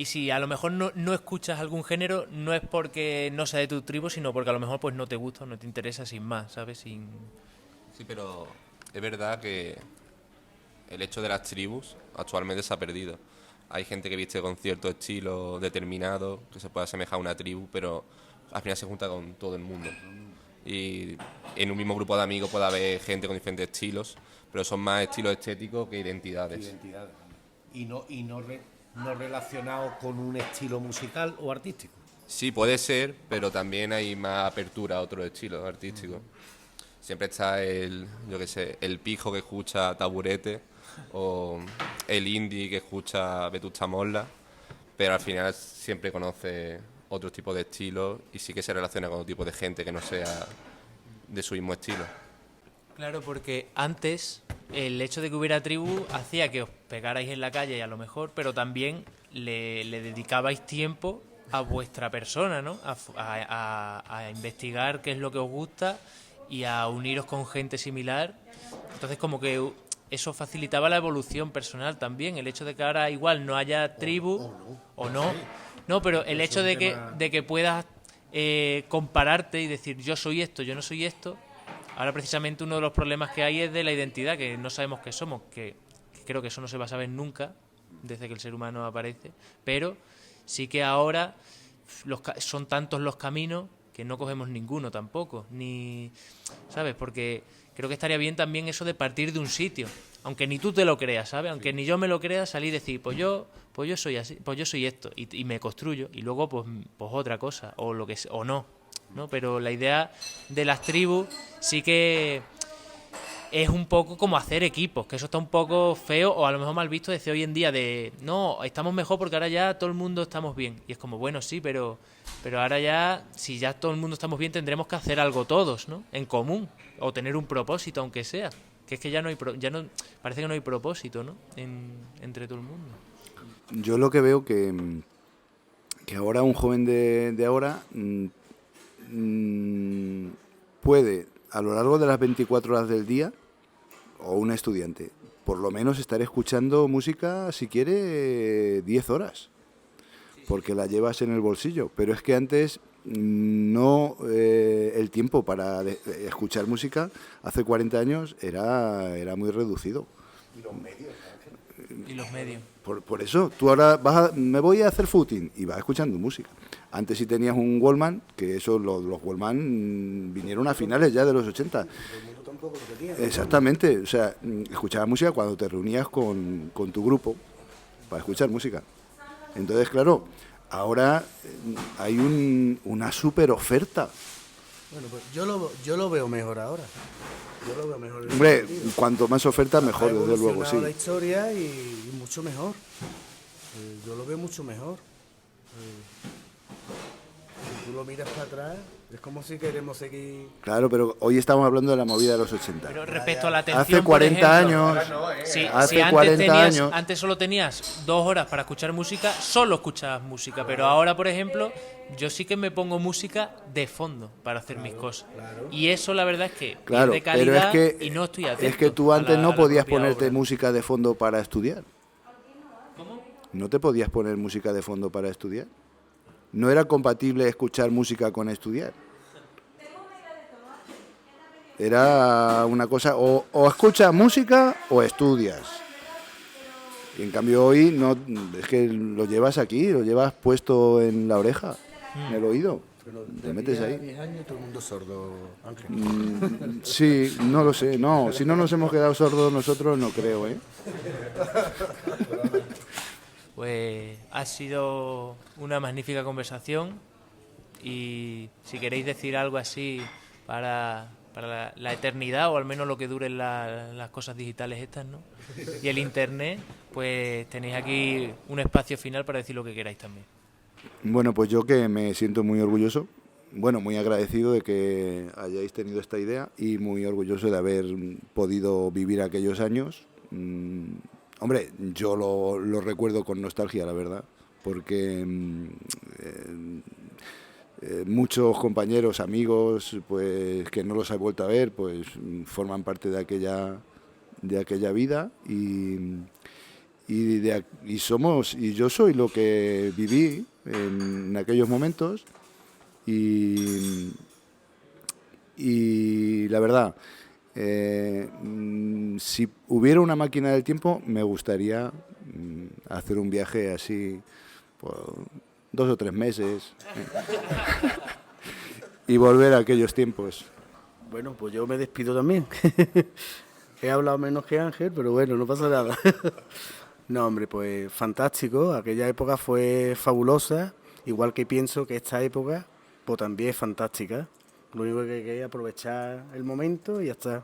si a lo mejor no escuchas algún género, no es porque no sea de tu tribu, sino porque a lo mejor pues no te gusta o no te interesa sin más, ¿sabes? Sí, pero es verdad que el hecho de las tribus actualmente se ha perdido. Hay gente que viste con cierto estilo determinado, que se puede asemejar a una tribu, pero al final se junta con todo el mundo. Y en un mismo grupo de amigos puede haber gente con diferentes estilos, pero son más estilos estéticos que identidades. Y no relacionado con un estilo musical o artístico. Sí, puede ser, pero también hay más apertura a otros estilos artísticos. Siempre está el pijo que escucha Taburete o el indie que escucha Vetusta Morla, pero al final siempre conoce otro tipo de estilos y sí que se relaciona con otro tipo de gente que no sea de su mismo estilo. Claro, porque antes el hecho de que hubiera tribu hacía que os pegarais en la calle a lo mejor, pero también le dedicabais tiempo a vuestra persona, ¿no? A investigar qué es lo que os gusta y a uniros con gente similar. Entonces como que eso facilitaba la evolución personal también, el hecho de que ahora igual no haya tribu o no. No, pero el hecho de que puedas compararte y decir yo soy esto, yo no soy esto. Ahora precisamente uno de los problemas que hay es de la identidad, que no sabemos qué somos, que creo que eso no se va a saber nunca desde que el ser humano aparece, pero sí que ahora son tantos los caminos que no cogemos ninguno tampoco, ni, ¿sabes? Porque creo que estaría bien también eso de partir de un sitio, aunque ni tú te lo creas, ¿sabes? Aunque ni yo me lo crea, salir y decir, pues yo soy así, pues yo soy esto, y me construyo, y luego pues otra cosa, o lo que o no, pero la idea de las tribus sí que es un poco como hacer equipos, que eso está un poco feo o a lo mejor mal visto desde hoy en día de no, estamos mejor porque ahora ya todo el mundo estamos bien. Y es como, bueno, sí, pero ahora ya, si ya todo el mundo estamos bien, tendremos que hacer algo todos, ¿no? En común, o tener un propósito, aunque sea. Que es que ya no parece que no hay propósito, ¿no? Entre todo el mundo. Yo lo que veo que ahora un joven de ahora puede, a lo largo de las 24 horas del día, o un estudiante, por lo menos estar escuchando música, si quiere, 10 horas, porque la llevas en el bolsillo. Pero es que antes no, el tiempo para escuchar música hace 40 años era muy reducido. Y los medios. Por eso, tú ahora me voy a hacer footing y vas escuchando música. Antes sí tenías un Walkman, que eso los Walkman vinieron a finales ya de los 80. Exactamente, o sea, escuchabas música cuando te reunías con tu grupo para escuchar música. Entonces, claro, ahora hay una super oferta. Bueno, pues yo lo veo mejor ahora. Yo lo veo mejor. Hombre, cuanto más oferta, mejor, desde luego, sí. La historia y mucho mejor. Yo lo veo mucho mejor. Si tú lo miras para atrás, es como si queremos seguir... Claro, pero hoy estamos hablando de la movida de los 80. Pero respecto a la atención, hace 40 años, si hace antes 40 años... Antes solo tenías 2 horas para escuchar música, solo escuchabas música. Pero ahora, por ejemplo, yo sí que me pongo música de fondo para hacer mis cosas. Y eso, la verdad, es que Claro, de calidad pero es que, y no estoy atento. es que tú antes no podías propia ponerte obra. música de fondo para estudiar. ¿Cómo? ¿No te podías poner música de fondo para estudiar? No era compatible escuchar música con estudiar. Era una cosa, o escuchas música o estudias. Y en cambio hoy no, es que lo llevas aquí, lo llevas puesto en la oreja, en el oído. Te metes ahí. 10 años todo el mundo sordo, Ángel. Sí, no lo sé, no. Si no nos hemos quedado sordos nosotros, no creo, ¿eh? Pues ha sido una magnífica conversación y si queréis decir algo así para la eternidad o al menos lo que duren las cosas digitales estas, ¿no? Y el internet, pues tenéis aquí un espacio final para decir lo que queráis también. Bueno, pues yo que me siento muy orgulloso, bueno, muy agradecido de que hayáis tenido esta idea y muy orgulloso de haber podido vivir aquellos años. Hombre, yo lo recuerdo con nostalgia, la verdad, porque muchos compañeros, amigos, pues que no los he vuelto a ver, pues forman parte de aquella vida y yo soy lo que viví en aquellos momentos y la verdad, si hubiera una máquina del tiempo me gustaría hacer un viaje así por 2 o 3 meses y volver a aquellos tiempos. Bueno, pues yo me despido también. He hablado menos que Ángel, pero bueno, no pasa nada. No, hombre, pues fantástico. Aquella época fue fabulosa, igual que pienso que esta época pues también es fantástica. Lo único que hay que aprovechar el momento y ya está.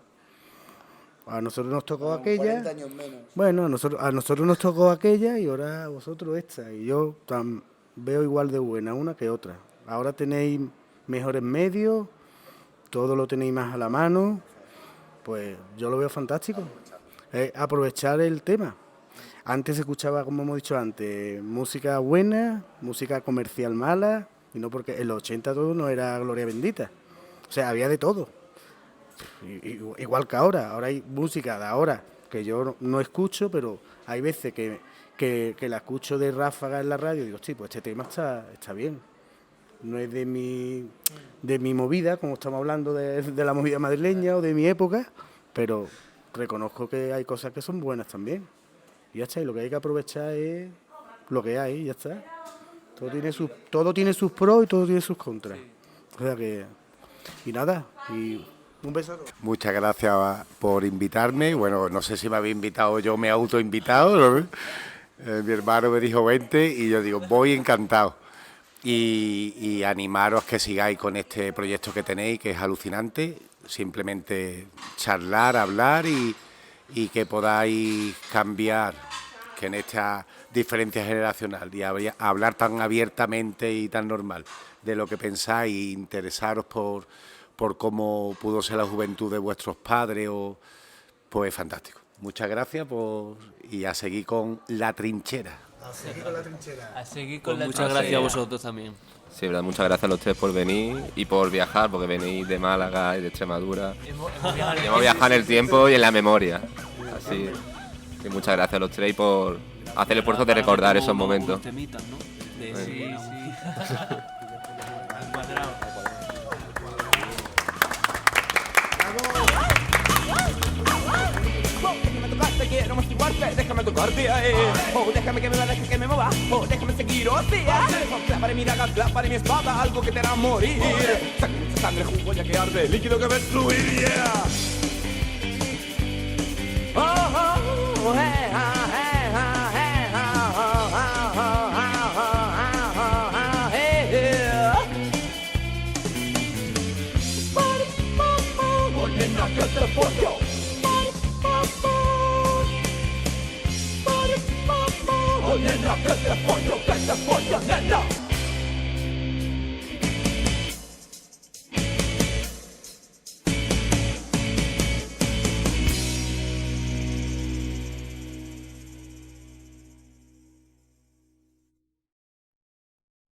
A nosotros nos tocó aquella. 40 años menos. Bueno, a nosotros nos tocó aquella y ahora a vosotros esta. Y yo veo igual de buena una que otra. Ahora tenéis mejores medios, todo lo tenéis más a la mano. Pues yo lo veo fantástico. Aprovechar el tema. Antes se escuchaba, como hemos dicho antes, música buena, música comercial mala, y no porque en los 80 todo no era gloria bendita. O sea, había de todo. Igual que ahora hay música de ahora que yo no escucho, pero hay veces que la escucho de ráfaga en la radio y digo, sí, pues este tema está bien. no es de mi movida, como estamos hablando de la movida madrileña o de mi época, pero reconozco que hay cosas que son buenas también. Y ya está, y lo que hay que aprovechar es lo que hay, y ya está. Todo tiene sus pros y todo tiene sus contras. O sea que... Y nada, y un beso a todos. Muchas gracias por invitarme. Bueno, no sé si me había invitado, yo me he autoinvitado, ¿no? Mi hermano me dijo 20 y yo digo, voy encantado. Y animaros que sigáis con este proyecto que tenéis, que es alucinante. Simplemente charlar, hablar y que podáis cambiar, que en esta diferencia generacional y hablar tan abiertamente y tan normal de lo que pensáis e interesaros por cómo pudo ser la juventud de vuestros padres, pues fantástico. Muchas gracias y a seguir con La Trinchera. A seguir con Pues la muchas trinchera. gracias a vosotros también. Sí, verdad, muchas gracias a los tres por venir y por viajar, porque venís de Málaga y de Extremadura. Hemos viajado en el tiempo y en la memoria. Así que muchas gracias a los tres y por hacer el esfuerzo de recordar esos momentos. Temitas, ¿no? Sí. Encuadrado. Quiero amortiguarte, déjame tocarte, oh, déjame que me va, deja que me mueva, oh, déjame seguir, o sea, clavaré mi daga, clavaré mi espada, algo que te hará morir, saque mucha sangre, jugo ya que arde, líquido que va a destruir, yeah. Oh, oh, hey, ah, hey, ah, hey, ah, ah, ah, ah, ah, ah, hey, yeah. Oye, no, que te pollo. Nena, que te pollo, nena.